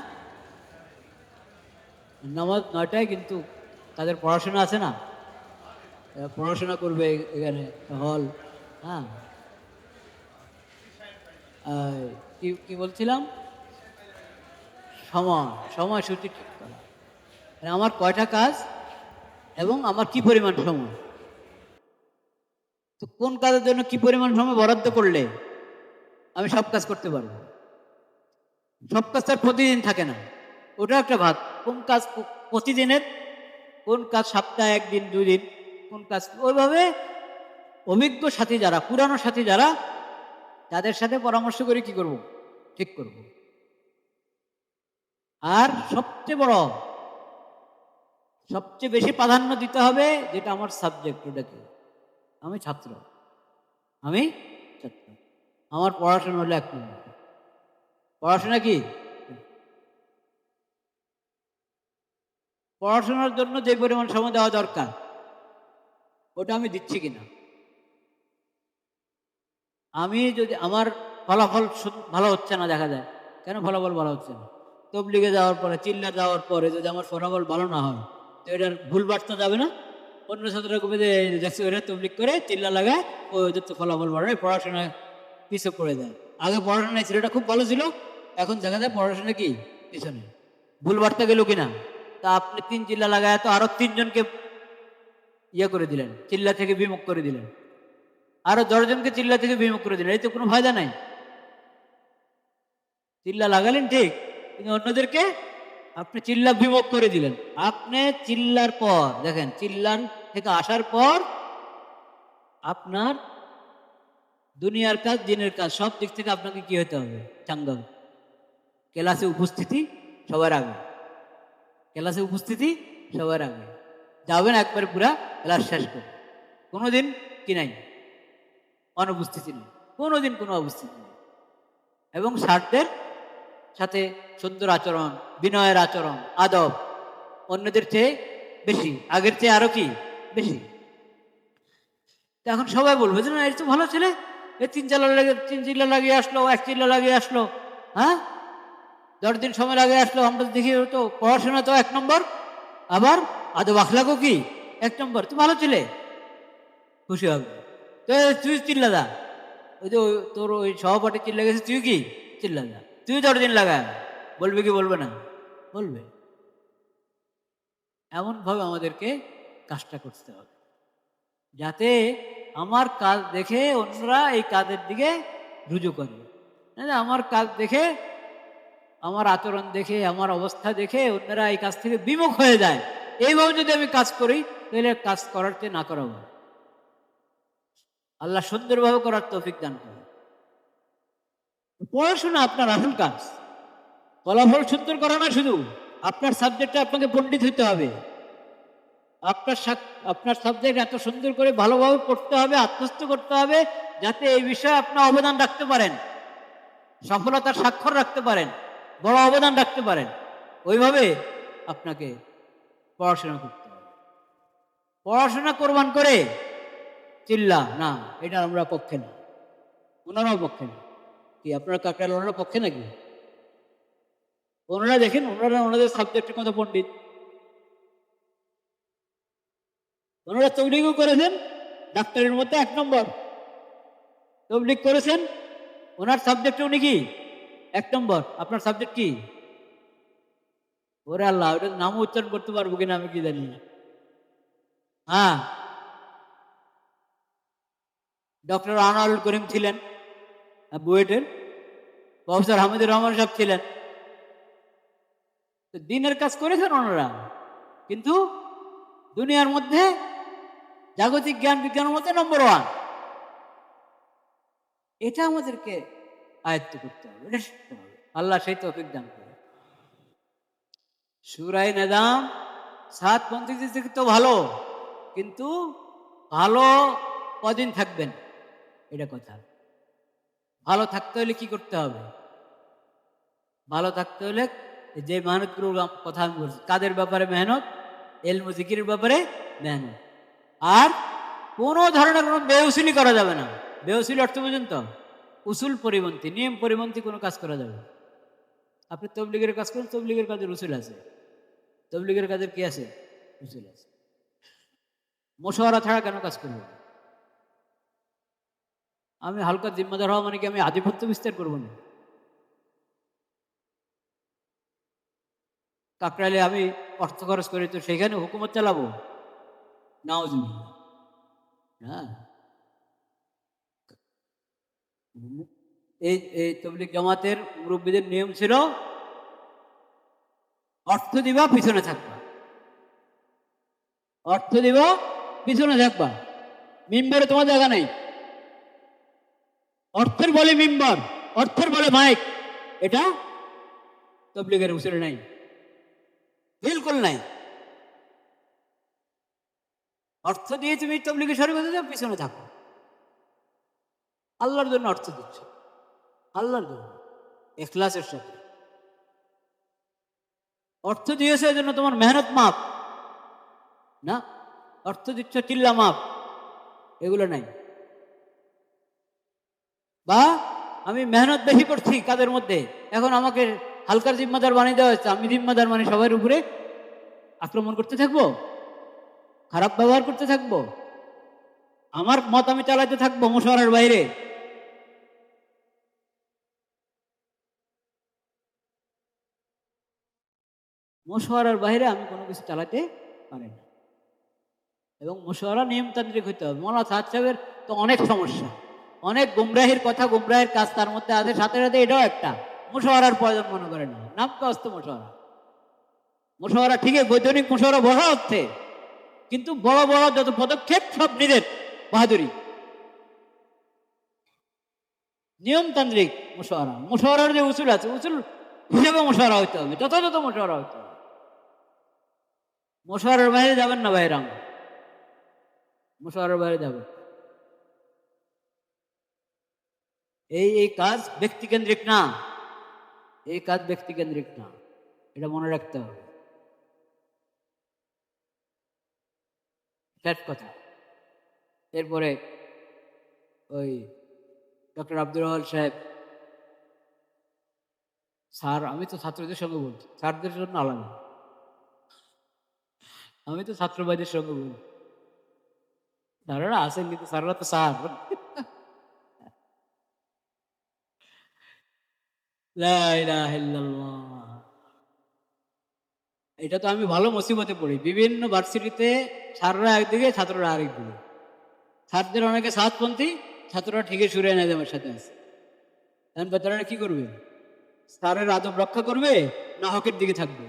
নামাজ 9টায়, কিন্তু তাদের পড়াশোনা আছে না, পড়াশোনা করবে এখানে হল। হ্যাঁ, কি কি বলছিলাম, সময়, সময়সূচি ঠিক করা, মানে আমার কয়টা কাজ এবং আমার কি পরিমাণ সময়, তো কোন কাজের জন্য কি পরিমাণ সময় বরাদ্দ করলে আমি সব কাজ করতে পারবো। সব কাজ তার প্রতিদিন থাকে না, ওটা একটা ভাগ। কোন কাজ প্রতিদিনের, কোন কাজ সপ্তাহে একদিন দুদিন, কোন কাজ ওইভাবে অভিজ্ঞ সাথী যারা, পুরানো সাথী যারা, তাদের সাথে পরামর্শ করে কি করব, ঠিক করব। আর সবচেয়ে বড়, সবচেয়ে বেশি প্রাধান্য দিতে হবে যেটা আমার সাবজেক্ট, ওটাকে। আমি ছাত্র, আমি ছাত্র, আমার পড়াশোনা হলো এক নম্বর। পড়াশোনা কি, পড়াশোনার জন্য যে পরিমাণ সময় দেওয়া দরকার ওটা আমি দিচ্ছি কিনা। আমি যদি আমার ফলাফল ভালো হচ্ছে না, দেখা যায় কেন ফলাফল ভালো হচ্ছে না, তবলিগে যাওয়ার পরে, চিল্লা যাওয়ার পরে যদি আমার ফলাফল ভালো না হয়, তো এটার ভুল বার্তা যাবে না। অন্য ছাত্ররা কবে দেখছি ওরা তবলিগ করে চিল্লা লাগায়, ওদের তো ফলাফল ভালো হয়, পড়াশোনায় পিছু পড়ে যায়। আগে পড়াশোনায় ছেলেটা খুব ভালো ছিল, এখন দেখা যায় পড়াশোনা কি পিছনে। ভুল বার্তা গেল কিনা। তা আপনি 3 চিল্লা লাগায় তো আরো 3 জনকে ইয়ে করে দিলেন, চিল্লা থেকে বিমুখ করে দিলেন, আরো 10 জনকে চিল্লা থেকে বিমুখ করে দিলেন, এই তো কোনো ফায়দা নাই। চিল্লা লাগালেন ঠিক, কিন্তু অন্যদেরকে আপনি চিল্লা বিমুখ করে দিলেন। আপনি চিল্লার পর দেখেন, চিল্লার থেকে আসার পর আপনার দুনিয়ার কাজ, দিনের কাজ, সব দিক থেকে আপনাকে কি হতে হবে, চাঙ্গা। ক্লাসে উপস্থিতি সবার আগে, ক্লাসে উপস্থিতি সবার আগে যাবেন, একবারে পুরা ক্লাস শেষ করে। কোনোদিন কি নাই, অনুপস্থিতি নেই, কোনোদিন কোনো অবস্থিতি নেই। এবং স্যারদের সাথে সুন্দর আচরণ, বিনয়ের আচরণ, আদব অন্যদের চেয়ে বেশি, আগের চেয়ে আরো কি বেশি। এখন সবাই বলবে যে না, এটা তো ভালো ছেলে, এ 3 চিল্লা লাগিয়ে আসলো, 1 চিল্লা লাগিয়ে আসলো, হ্যাঁ 10 দিন সময় লাগিয়ে আসলো, আমরা দেখি তো পড়াশোনা তো 1 নম্বর, আবার আদব আখলাকও কি 1 নম্বর, তুই ভালো ছেলে, খুশি হবে। তো তুই চিল্লা দা, ওই যে তোর ওই সহপাঠী চিল্লা গেছে, তুই কি চিল্লা দা, তুই 10 দিন লাগা, বলবে কি বলবে না, বলবে। এমন ভাবে আমাদেরকে কাজটা করতে হবে যাতে আমার কাজ দেখে অন্যরা এই কাজের দিকে রুজু করে। আমার কাজ দেখে, আমার আচরণ দেখে, আমার অবস্থা দেখে অন্যরা এই কাজ থেকে বিমুখ হয়ে যায়। এইভাবে যদি আমি কাজ করি, তাহলে কাজ করার চেয়ে না করা ভালো। আল্লাহ সুন্দরভাবে করার তৌফিক দান করে। পড়াশোনা আপনার আসল কাজ, ফলাফল সুন্দর করা না শুধু। আপনার সাবজেক্টে আপনাকে পণ্ডিত হইতে হবে। আপনার সাবজেক্ট এত সুন্দর করে ভালোভাবে পড়তে হবে, আত্মস্থ করতে হবে, যাতে এই বিষয়ে আপনার অবদান রাখতে পারেন, সফলতার স্বাক্ষর রাখতে পারেন, বড় অবদান রাখতে পারেন। ওইভাবে আপনাকে পড়াশোনা করতে হবে। পড়াশোনা কোরবান করে চিল্লা না, এটা আমরা পক্ষে না, ওনারাও পক্ষে না। কি আপনারা কাকরাইল ওনারা পক্ষে নাকি? ওনারা দেখেন, ওনারা ওনাদের সাবজেক্টের মতো পণ্ডিত, ওনারা তবলিগও করেছেন, ডাক্তারের মধ্যে 1 নম্বর তবলিগ করেছেন, ওনার সাবজেক্টে উনি কি 1 নম্বর। আপনার সাবজেক্ট কি? ওরে আল্লাহ, ওটা নাম উচ্চারণ করতে পারবো কিনা আমি কি জানি না। হ্যাঁ, ডক্টর আনোয়ারুল করিম ছিলেন বুয়েটের, প্রফেসর হামিদুর রহমান সাহেব ছিলেন। তো দিনের কাজ করেছেন ওনারা, কিন্তু দুনিয়ার মধ্যে জাগতিক জ্ঞান বিজ্ঞানের মধ্যে নম্বর 1। এটা আমাদেরকে আয়ত্ত করতে হবে, এটা শিখতে হবে। আল্লাহ সেই তৌফিক দান করে। সূরা নাদাম 7 পন্থী থেকে তো ভালো, কিন্তু ভালো কদিন থাকবেন, এটা কথা। ভালো থাকতে হলে কি করতে হবে? ভালো থাকতে হলে যে মেহনতগুলোর কথা আমি বলছি, কাদের ব্যাপারে মেহনত, এলম জিকিরের ব্যাপারে মেহনত। আর কোনো ধরনের কোনো বেউসুলি করা যাবে না। বেউসুলি অর্থ বুঝুন তো, উসুল পরিপন্থী, নিয়ম পরিপন্থী কোনো কাজ করা যাবে না। আপনি তবলিগের কাজ করেন, তবলিগের কাজের উসুল আছে, তবলিগের কাজের কি আছে, উসুল আছে। মশওয়ারা ছাড়া কেন কাজ করবো? আমি হালকা জিম্মাদার হওয়া মানে কি আমি আধিপত্য বিস্তার করবো না? কাকরাইলে আমি অর্থ খরচ করি, তো সেখানে হুকুমত চালাবো? নাউজুবিল্লাহ। হ্যাঁ, এই এই তবলিগ জামাতের মুরব্বীদের নিয়ম ছিল অর্থ দিবা, পিছনে থাকবা। অর্থ দিবা, পিছনে থাকবা। মিম্বরে তোমার জায়গা নেই। অর্থের বলে মিম্বর, অর্থের বলে মাইক, এটা তবলিগের উসুলে নাই, বিলকুল নাই। অর্থ দিয়ে তুমি তবলিগে সরে বেঁধে যাও, পিছনে থাকো। আল্লাহর জন্য অর্থ দিচ্ছ, আল্লাহর জন্য, ইখলাসের সাথে অর্থ দিয়েছে। এই জন্য তোমার মেহনত মাপ না, অর্থ দিচ্ছ চিল্লা মাপ, এগুলো নাই। বা আমি মেহনত বেশি করছি কাদের মধ্যে, এখন আমাকে হালকার জিম্মাদার বানিয়ে দেওয়া হচ্ছে, আমি জিম্মাদার মানে সবার উপরে আক্রমণ করতে থাকবো, খারাপ ব্যবহার করতে থাকবো, আমার মত আমি চালাতে থাকবো মুশওয়ারার বাইরে। মুশওয়ারার বাইরে আমি কোনো কিছু চালাতে পারি না। এবং মুশওয়ারা নিয়মতান্ত্রিক হইতে হবে। মৌলানা সাদ সাহেবের তো অনেক সমস্যা, অনেক গুমরাহির কথা, গুমরাহের কাজ তার মধ্যে আছে, সাথে সাথে এটাও একটা মুশওয়ারার প্রয়োজন মনে করে না। নাম কাস্ত মুশওয়ারা, মুশওয়ারা ঠিকই বৈজ্ঞানিক মুশওয়ারা বড় হচ্ছে, কিন্তু বড় বড় যত পদক্ষেপ সব নিজের বাহাদুরি। নিয়মতান্ত্রিক মুশওয়ারা, মুশওয়ারার যে উসুল আছে, উসুল হিসেবে মুশওয়ারা হইতে হবে, যথাযথ মুশওয়ারা হইতে হবে। মুশওয়ারার বাইরে যাবেন না ভাইরাম, মুশওয়ারার বাইরে যাবেন। এই কাজ ব্যক্তিকেন্দ্রিক না, এই কাজ ব্যক্তিকেন্দ্রিক না, এটা মনে রাখতে হবে। শেষ কথা। এরপরে ওই ডক্টর আব্দুর রহমান সাহেব, স্যার, আমি তো ছাত্রদের সঙ্গে বলছি, স্যারদের জন্য আলাদা, আমি তো ছাত্র ভাইদের সঙ্গে বলছি। স্যারেরা আসেন, কিন্তু স্যাররা তো স্যার। লা ইলাহা ইল্লাল্লাহ। এটা তো আমি ভালো মুসিবতে পড়ি। বিভিন্ন ভার্সিটিতে স্যাররা একদিকে, ছাত্ররা আরেকদিকে। ছাত্রদের অনেকে সাতপন্থী, ছাত্ররা ঠিকই সুরে নেয় আমার সাথে আছে। এখন বেচারারা কি করবে? স্যারের আদব রক্ষা করবে না হকের দিকে থাকবে?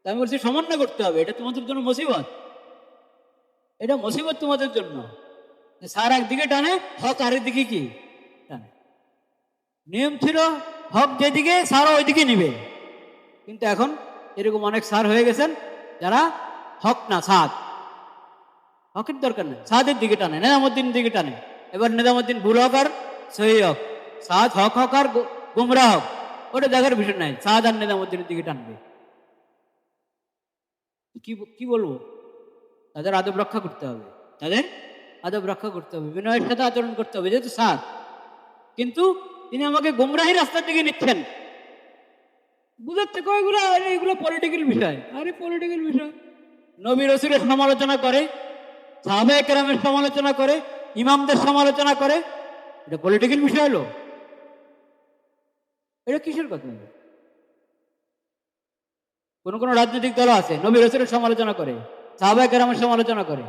তা আমি বলছি সমন্বয় করতে হবে। এটা তোমাদের জন্য মুসিবত, এটা মুসিবত তোমাদের জন্য। স্যার একদিকে টানে, হক আরেকদিকে কি টানে। নিয়ম ছিল হক যেদিকে, স্যারও ওইদিকে নিবে। কিন্তু এখন এরকম অনেক স্যার হয়ে গেছেন যারা হক না, সাদ। হকের দরকার নেই, সাদের দিকে টানে, নেজামুদ্দিন দিকে টানে। এবার নেজামুদ্দিন ভুল হক আর সহি হক, সাদ হক হক আর গুমরা হক, ওটা দেখার বিষয় নাই। সাদ আর নেজামুদ্দিনের দিকে টানবে। কি বলবো? তাদের আদব রক্ষা করতে হবে, তাদের আদব রক্ষা করতে হবে, বিনয়ের সাথে আচরণ করতে হবে, যেহেতু স্যার। কিন্তু তিনি আমাকে গুমরাহি রাস্তার দিকে নিচ্ছেন, বুঝাচ্ছে কয়গুলো এগুলো পলিটিক্যাল বিষয়। আরে পলিটিক্যাল বিষয়? নবী রাসূলের সমালোচনা করে, সাহাবায়ে কেরামের সমালোচনা করে, ইমামদের সমালোচনা করে, এটা পলিটিক্যাল বিষয় হলো? এটা কিসের কথা? কোন কোন রাজনৈতিক দল আছে নবী রাসূলের সমালোচনা করে, সাহাবায়ে কেরামের সমালোচনা করে,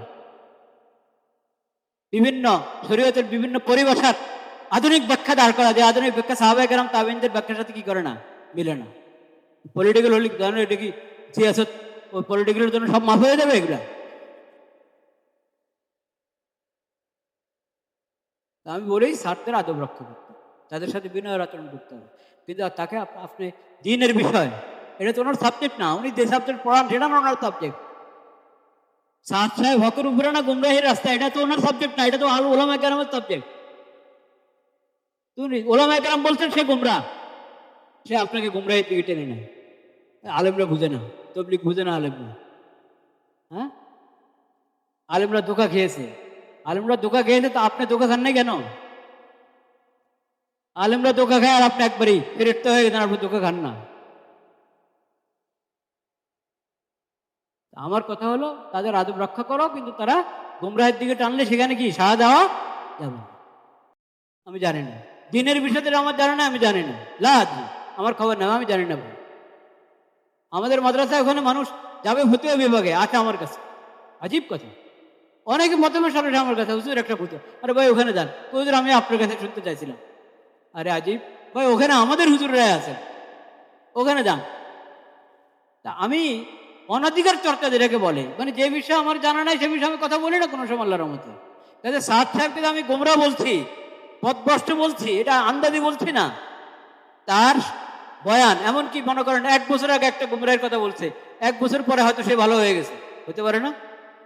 বিভিন্ন শরীয়তের বিভিন্ন পরিভাষার আধুনিক ব্যাখ্যা দাঁড় করা যায়। আধুনিক ব্যাখ্যা সাহাবায়ে কেরাম তাবেঈনদের ব্যাখ্যার সাথে কি করে না, মিলে না। পলিটিক্যাল হলে জানো এটা কি সিয়াসত, ওই পলিটিক্যালের জন্য সব মাফ হয়ে যাবে এগুলা? আমি বলি স্যারদের আদব রক্ষা করতে, তাদের সাথে বিনয়ের আচরণ করতে হবে। কিন্তু তাকে আপনি দিনের বিষয়, এটা তো ওনার সাবজেক্ট না। উনি যে সাবজেক্ট পড়ান সেটা না ওনার সাবজেক্ট। সাদ সাহেব হকের উপরে না গুমরাহির রাস্তা, এটা তো ওনার সাবজেক্ট না, এটা তো আল ওলামায়ে কেরামের সাবজেক্ট। তুমি ওলামায়ে কেরাম বলছেন সে গুমরা, সে আপনাকে গুমরাহির দিকে টেনে নেয়। আলেমরা বুঝে না, তবলিগ বুঝে না আলেমরা। হ্যাঁ, আলেমরা ধোঁকা খেয়েছে। আলেমরা ধোঁকা খেয়েছে, তো আপনি ধোঁকা খান নাই কেন? আলেমরা ধোঁকা খায় আর আপনি একবারই ফেরত হয়ে গেছেন, আপনি ধোঁকা খান না। আমার কথা হলো তাদের আদব রক্ষা করো, কিন্তু তারা গুমরাহের দিকে টানলে সেখানে কি সাড়া দেওয়া যাবে? আমি জানি না দিনের বিষয়টা, আমার জানা না, আমি জানি না, আমার খবর নেই, আমি জানি না। আমাদের মাদ্রাসায় ওখানে মানুষ যাবে ফতুয়া বিভাগে, আছে আমার কাছে। আজীব কথা, অনেকে মতমের সামনে আমার কাছে, হুজুর একটা ফতুয়া। আরে ভাই ওখানে যান। হুজুর আমি আপনার কাছে শুনতে চাইছিলাম। আরে আজীব ভাই, ওখানে আমাদের হুজুররাই আছেন, ওখানে যান। তা আমি অনধিকার চর্চা যেটাকে বলে, মানে যে বিষয়ে আমার জানা নাই সে বিষয়ে আমি কথা বলি না কোনো সময় আল্লাহর রহমতে। তাহলে সাদ সাহেবকে আমি গোমরা বলছি, পথভ্রষ্ট বলছি, এটা আন্দাজি বলছি না। তার বয়ান এমনকি মনে করেন 1 বছর আগে একটা গুমরাহের কথা বলছে, 1 বছর পরে হয়তো সে ভালো হয়ে গেছে, হতে পারে না?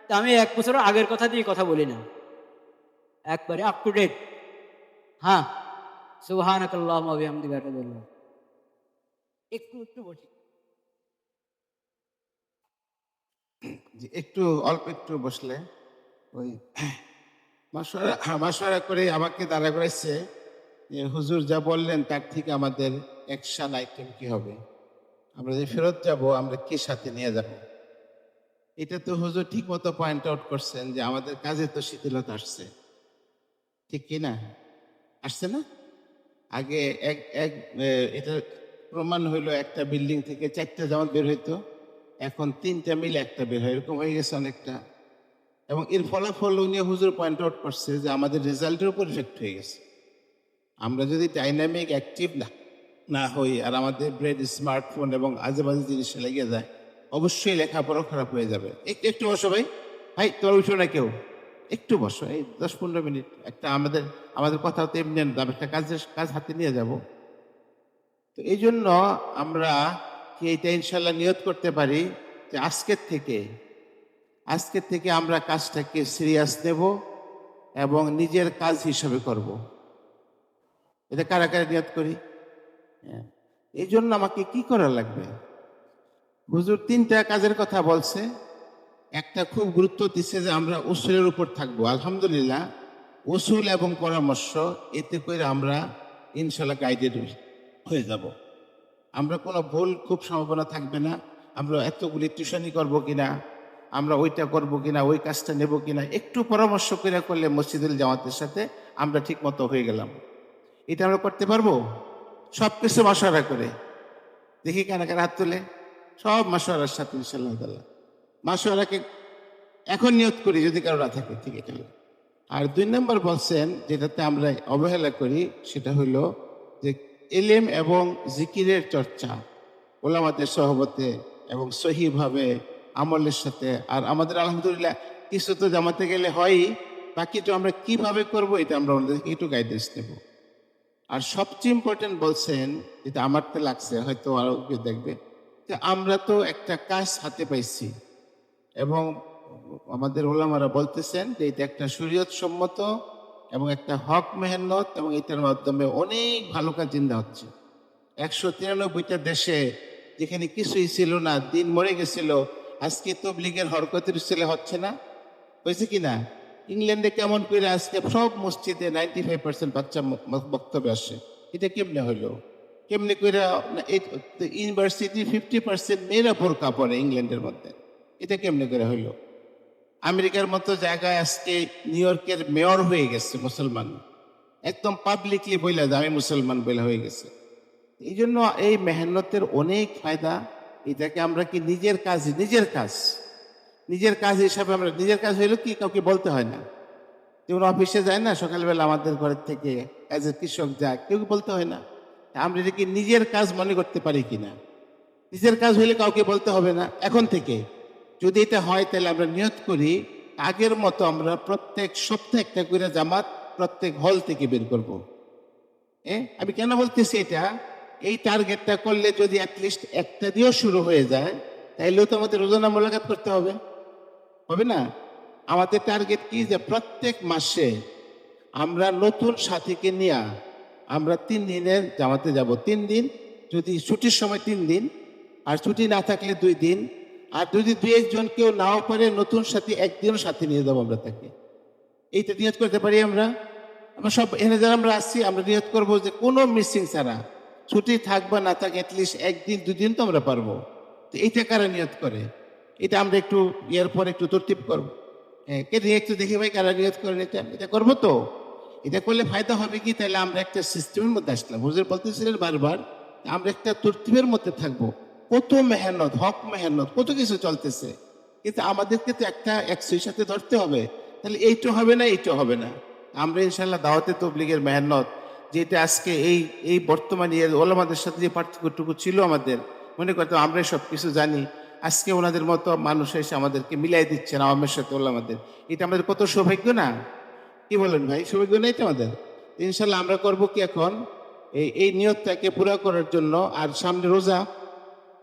তা আমি 1 বছর আগের কথা দিয়ে কথা বলি না, একবারে আপ টু ডেট। হ্যাঁ, সুবহানাকাল্লাহুম্মা ওয়া বিহামদিকা, এটা বললাম। একটু একটু বসি। যে একটু অল্প একটু বসলে ওই মাসওয়ারা করে আমাকে দাঁড়া করাইছে যে হুজুর যা বললেন তার থেকে আমাদের অ্যাকশন আইটেম কি হবে, আমরা যে ফেরত যাব আমরা কি সাথে নিয়ে যাব। এটা তো হুজুর ঠিক মতো পয়েন্ট আউট করছেন যে আমাদের কাজে তো শিথিলতা আসছে, ঠিক কি না? আসছে না? আগে এক এক এটা প্রমাণ হইলো একটা বিল্ডিং থেকে 4টা জামাত বের হইতো, এখন 3টা মিলে একটা বের হয়, এরকম হয়ে গেছে অনেকটা। এবং এর ফলাফল উনি হুজুর পয়েন্ট আউট করছে যে আমাদের রেজাল্টের উপর ইফেক্ট হয়ে গেছে। আমরা যদি ডাইনামিক অ্যাক্টিভ না হই আর আমাদের ব্রেন স্মার্টফোন এবং আজেবাজে জিনিসে লেগে যায়, অবশ্যই লেখাপড়া খারাপ হয়ে যাবে। একটু একটু বসো ভাই, ভাই তোর উঠো না কেউ, একটু বসো, এই 10-15 মিনিট একটা আমাদের আমাদের কথা তো এমনি দাম, একটা কাজ হাতে নিয়ে যাব। তো এই জন্য আমরা কি এটা ইনশাল্লাহ নিয়ত করতে পারি যে আজকের থেকে আমরা কাজটাকে সিরিয়াস নেব এবং নিজের কাজ হিসাবে করব। এটা কারা কারা নিয়ত করি? হ্যাঁ। এই জন্য আমাকে কি করা লাগবে? হুজুর 3টা কাজের কথা বলছে, একটা খুব গুরুত্ব দিচ্ছে যে আমরা উসুলের উপর থাকবো। আলহামদুলিল্লাহ, উসুল এবং পরামর্শ এতে করে আমরা ইনশাল্লাহ গাইডেড হয়ে যাব। আমরা কোনো ভুল খুব সম্ভাবনা থাকবে না। আমরা এতগুলি টিউশনি করব কিনা, আমরা ওইটা করব কিনা, ওই কাজটা নেব কিনা, একটু পরামর্শ করে করলে মসজিদুল জামাতের সাথে আমরা ঠিক মতো হয়ে গেলাম। এটা আমরা করতে পারবো সব কিছু মশওয়ারা করে। দেখি কারা কারা হাত তুলে, সব মশওয়ারার সাথে ইনশাল্লাহ তাআলা। মশওয়ারাকে এখন নিয়ত করি যদি কারো না থাকে, ঠিক আছে। আর 2 নম্বর বলছেন যেটাতে আমরা অবহেলা করি, সেটা হলো যে ইলম এবং জিকিরের চর্চা ওলামাদের সহবতে এবং সহিভাবে আমলের সাথে। আর আমাদের আলহামদুলিল্লাহ কিছু তো জামাতে গেলে হয়ই, বাকিটা আমরা কিভাবে করব এটা আমরা ওনাদেরকে একটু গাইডেন্স নেব। আর সবচেয়ে ইম্পর্টেন্ট বলছেন, যেটা আমার তো লাগছে, হয়তো আরো কেউ দেখবে, যে আমরা তো একটা কাজ হাতে পাইছি এবং আমাদের ওলামারা বলতেছেন যে এটা একটা শরীয়ত সম্মত এবং একটা হক মেহনত, এবং এটার মাধ্যমে অনেক ভালো কাজ জিন্দা হচ্ছে। 193টা দেশে যেখানে কিছুই ছিল না, দিন মরে গেছিল, আজকে তবলিগের হরকতের ছেলে হচ্ছে না, হয়েছে কিনা? ইংল্যান্ডে কেমন করে আজকে সব মসজিদে 95% বাচ্চা বক্তব্য আসে, এটা কেমনে হইলো? কেমনে করে ইউনিভার্সিটি 50% মেয়েরা বোরকা পরে ইংল্যান্ডের মধ্যে, এটা কেমনে করে হইলো? আমেরিকার মতো জায়গায় আজকে নিউ ইয়র্কের মেয়র হয়ে গেছে মুসলমান, একদম পাবলিকলি বইলা যে আমি মুসলমান বলে হয়ে গেছে। এই জন্য এই মেহনতের অনেক ফায়দা। এটাকে আমরা কি নিজের কাজ হিসাবে আমরা, নিজের কাজ হইলো কি কাউকে বলতে হয় না। যেমন অফিসে যায় না সকালবেলা, আমাদের ঘরের থেকে অ্যাজ এ কৃষক যায়, কেউ বলতে হয় না। আমরা এটা কি নিজের কাজ মনে করতে পারি কিনা? নিজের কাজ হইলে কাউকে বলতে হবে না। এখন থেকে যদি এটা হয় তাহলে আমরা নিয়ত করি আগের মতো আমরা প্রত্যেক সপ্তাহে একটা করে জামাত প্রত্যেক হল থেকে বের করব। আমি কেন বলতেছি এটা, এই টার্গেটটা করলে যদি অ্যাটলিস্ট একটা দিয়েও শুরু হয়ে যায়, তাইলেও তো আমাদের রোজানা মোলাকাত করতে হবে, হবে না? আমাদের টার্গেট কি যে প্রত্যেক মাসে আমরা নতুন সাথীকে নিয়ে আমরা 3 দিনের জামাতে যাব। 3 দিন, যদি ছুটির সময় 3 দিন, আর ছুটি না থাকলে 2 দিন, আর যদি 2-1 জন কেউ নাও পারে নতুন সাথী একদিনও সাথে নিয়ে যাবো আমরা তাকে। এইটা নিয়ত করতে পারি আমরা। আমরা সব এখানে যারা আমরা আসছি আমরা নিয়ত করবো যে কোনো মিসিং ছাড়া, ছুটি থাক বা না থাক, অ্যাটলিস্ট 1-2 দিন তো আমরা পারবো। তো এইটা কারা নিয়ত করে? এটা আমরা একটু ইয়ের পর একটু তরতিব করবো। কে দিয়ে একটু দেখি ভাই কারা নিয়ত করেন, এটা করবো তো। এটা করলে ফায়দা হবে কি, তাহলে আমরা একটা সিস্টেমের মধ্যে আসলাম। হুজুর বলতেছিলেন বারবার আমরা একটা তরতিবের মধ্যে থাকবো। কত মেহনত, হক মেহনত, কত কিছু চলতেছে, কিন্তু আমাদেরকে তো একটা একশোর সাথে ধরতে হবে। তাহলে এইটা হবে না, এইটা হবে না। আমরা ইনশাল্লাহ দাওয়াতে তবলিগের মেহনত, যেটা আজকে এই এই বর্তমানে ওলামাদের সাথে যে পার্থক্যটুকু ছিল আমাদের, মনে করতাম আমরাই সব কিছু জানি। আজকে ওনাদের মতো মানুষ এসে আমাদেরকে মিলাই দিচ্ছেন আওয়ামের সাথে আমাদের, এটা আমাদের কত সৌভাগ্য না? কি বলেন ভাই, সৌভাগ্য নেই তো আমাদের? ইনশাল্লাহ আমরা করব কি এখন, এই নিয়তটাকে পুরো করার জন্য। আর সামনে রোজা,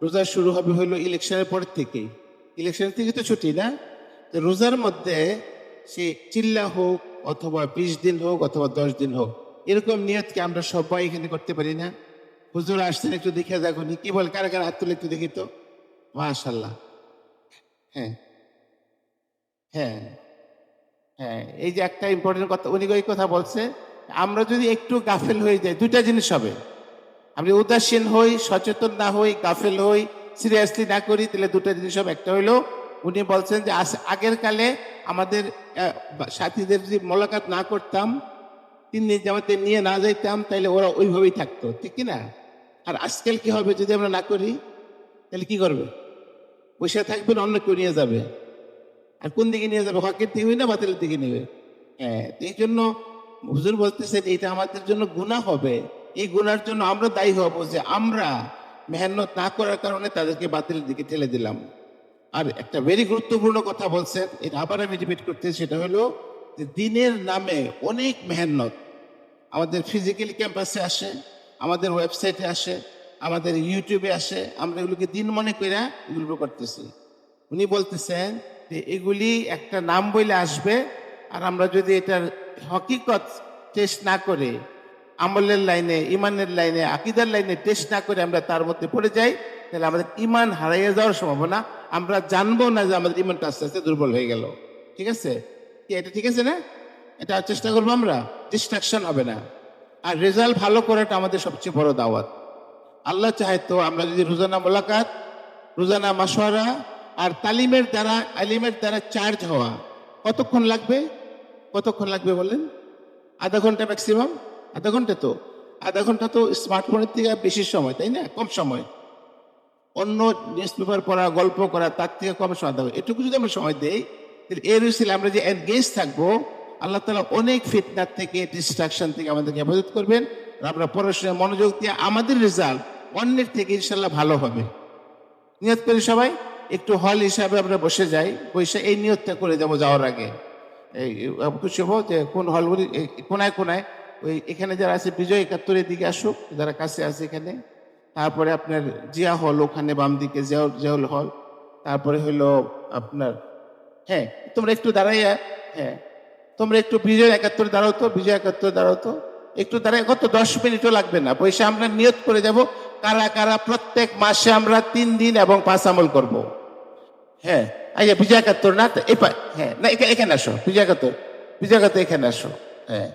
রোজা শুরু হবে হলো ইলেকশনের পর থেকেই। ইলেকশন থেকে তো ছুটি না, তো রোজার মধ্যে সে চিল্লা হোক অথবা 20 দিন হোক অথবা 10 দিন হোক, এরকম নিয়তকে আমরা সবাই এখানে করতে পারি না? হুজুর আসছেন, একটু দেখে দেখুন কি বল, কারা কারা হাত তুলে একটু দেখি তো। মাশাল্লাহ। হ্যাঁ, হ্যাঁ, হ্যাঁ, এই যে একটা ইম্পর্টেন্ট কথা উনি ওই কথা বলছে, আমরা যদি একটু গাফেল হয়ে যাই দুইটা জিনিস হবে। আমরা উদাসীন হই, সচেতন না হই, গাফেল হই, সিরিয়াসলি না করি, তাহলে দুটো জিনিস হবে। একটা হইলো উনি বলছেন যে আগের কালে আমাদের সাথীদের যদি মোলাকাত না করতাম, 3 দিন জামাতে নিয়ে না যাইতাম, তাইলে ওরা ওইভাবেই থাকতো, ঠিক কি না? আর আজকাল কি হবে যদি আমরা না করি, তাহলে কি করবে? বসে থাকবে না, অন্য কেউ নিয়ে যাবে। আর কোন দিকে নিয়ে যাবে, হকের দিকে না বাতিলের দিকে নেবে? হ্যাঁ, এই জন্য হুজুর বলতেছেন এটা আমাদের জন্য গুনাহ হবে। এই গুনার জন্য আমরা দায়ী হব যে আমরা মেহনত না করার কারণে তাদেরকে বাতিলের দিকে ঠেলে দিলাম। আর একটা ভেরি গুরুত্বপূর্ণ কথা বলছেন, এটা আবার আমি রিপিট করতে, সেটা হলো যে দিনের নামে অনেক মেহনত আমাদের ফিজিক্যালি ক্যাম্পাসে আসে, আমাদের ওয়েবসাইটে আসে, আমাদের ইউটিউবে আসে, আমরা এগুলোকে দিন মনে করে এগুলো করতেছি। উনি বলতেছেন যে এগুলি একটা নাম বইলে আসবে, আর আমরা যদি এটার হকিকত টেস্ট না করে, আমলের লাইনে, ইমানের লাইনে, আকীদার লাইনে টেস্ট না করে আমরা তার মধ্যে পড়ে যাই, তাহলে আমাদের ইমান হারাইয়া যাওয়ার সম্ভাবনা, আমরা জানবো না যে আমাদের ইমানটা আস্তে আস্তে দুর্বল হয়ে গেল। ঠিক আছে? কি এটা ঠিক আছে না? এটা চেষ্টা করবো আমরা, ডিস্ট্রাকশন হবে না। আর রেজাল্ট ভালো করাটা আমাদের সবচেয়ে বড় দাওয়াত। আল্লাহ চাহে তো আমরা যদি রোজানা মোলাকাত, রোজানা মাশওয়ারা আর তালিমের দ্বারা, আলিমের দ্বারা চার্জ হওয়া, কতক্ষণ লাগবে? কতক্ষণ লাগবে বলেন? আধা ঘন্টা ম্যাক্সিমাম? আধা ঘন্টা তো, আধা ঘন্টা তো স্মার্টফোনের থেকে বেশি সময়, তাই না? কম সময়। অন্য নিউজ পেপার পড়া, গল্প করা, তার থেকে কম সময় দেবে। এটুকু যদি আমরা সময় দেই, তাহলে এর হিসেবে আমরা যে এনগেজ থাকবো, আল্লাহ তাআলা অনেক ফিতনার থেকে, ডিস্ট্রাকশন থেকে আমাদেরকে হেফাজত করবেন। আর আমরা পড়াশোনায় মনোযোগ দিয়ে আমাদের রেজাল্ট অন্যের থেকে ইনশাল্লাহ ভালো হবে। নিয়ত করি সবাই, একটু হল হিসাবে আমরা বসে যাই, বসে এই নিয়তটা করে যাবো যাওয়ার আগে। এই খুশি হবো যে কোন হলগুলি কোনায় কোনায়, ওই এখানে যারা আছে বিজয় 71-এর দিকে আসুক, যারা কাছে আছে এখানে। তারপরে আপনার জিয়া হল ওখানে বাম দিকে, জিয়াউল হল। তারপরে হলো আপনার, হ্যাঁ তোমরা একটু দাঁড়াইয়া, হ্যাঁ তোমরা একটু বিজয় 71 দাঁড়াও তো, বিজয় 71 দাঁড়াও তো, একটু দাঁড়ায়, কত 10 মিনিটও লাগবে না। পয়সা আমরা নিয়ত করে যাব কারা কারা প্রত্যেক মাসে আমরা 3 দিন এবং 5 আমল করব। হ্যাঁ, আচ্ছা বিজয় 71 না, হ্যাঁ না, এখানে আসো, বিজয় 71 এখানে আসো। হ্যাঁ।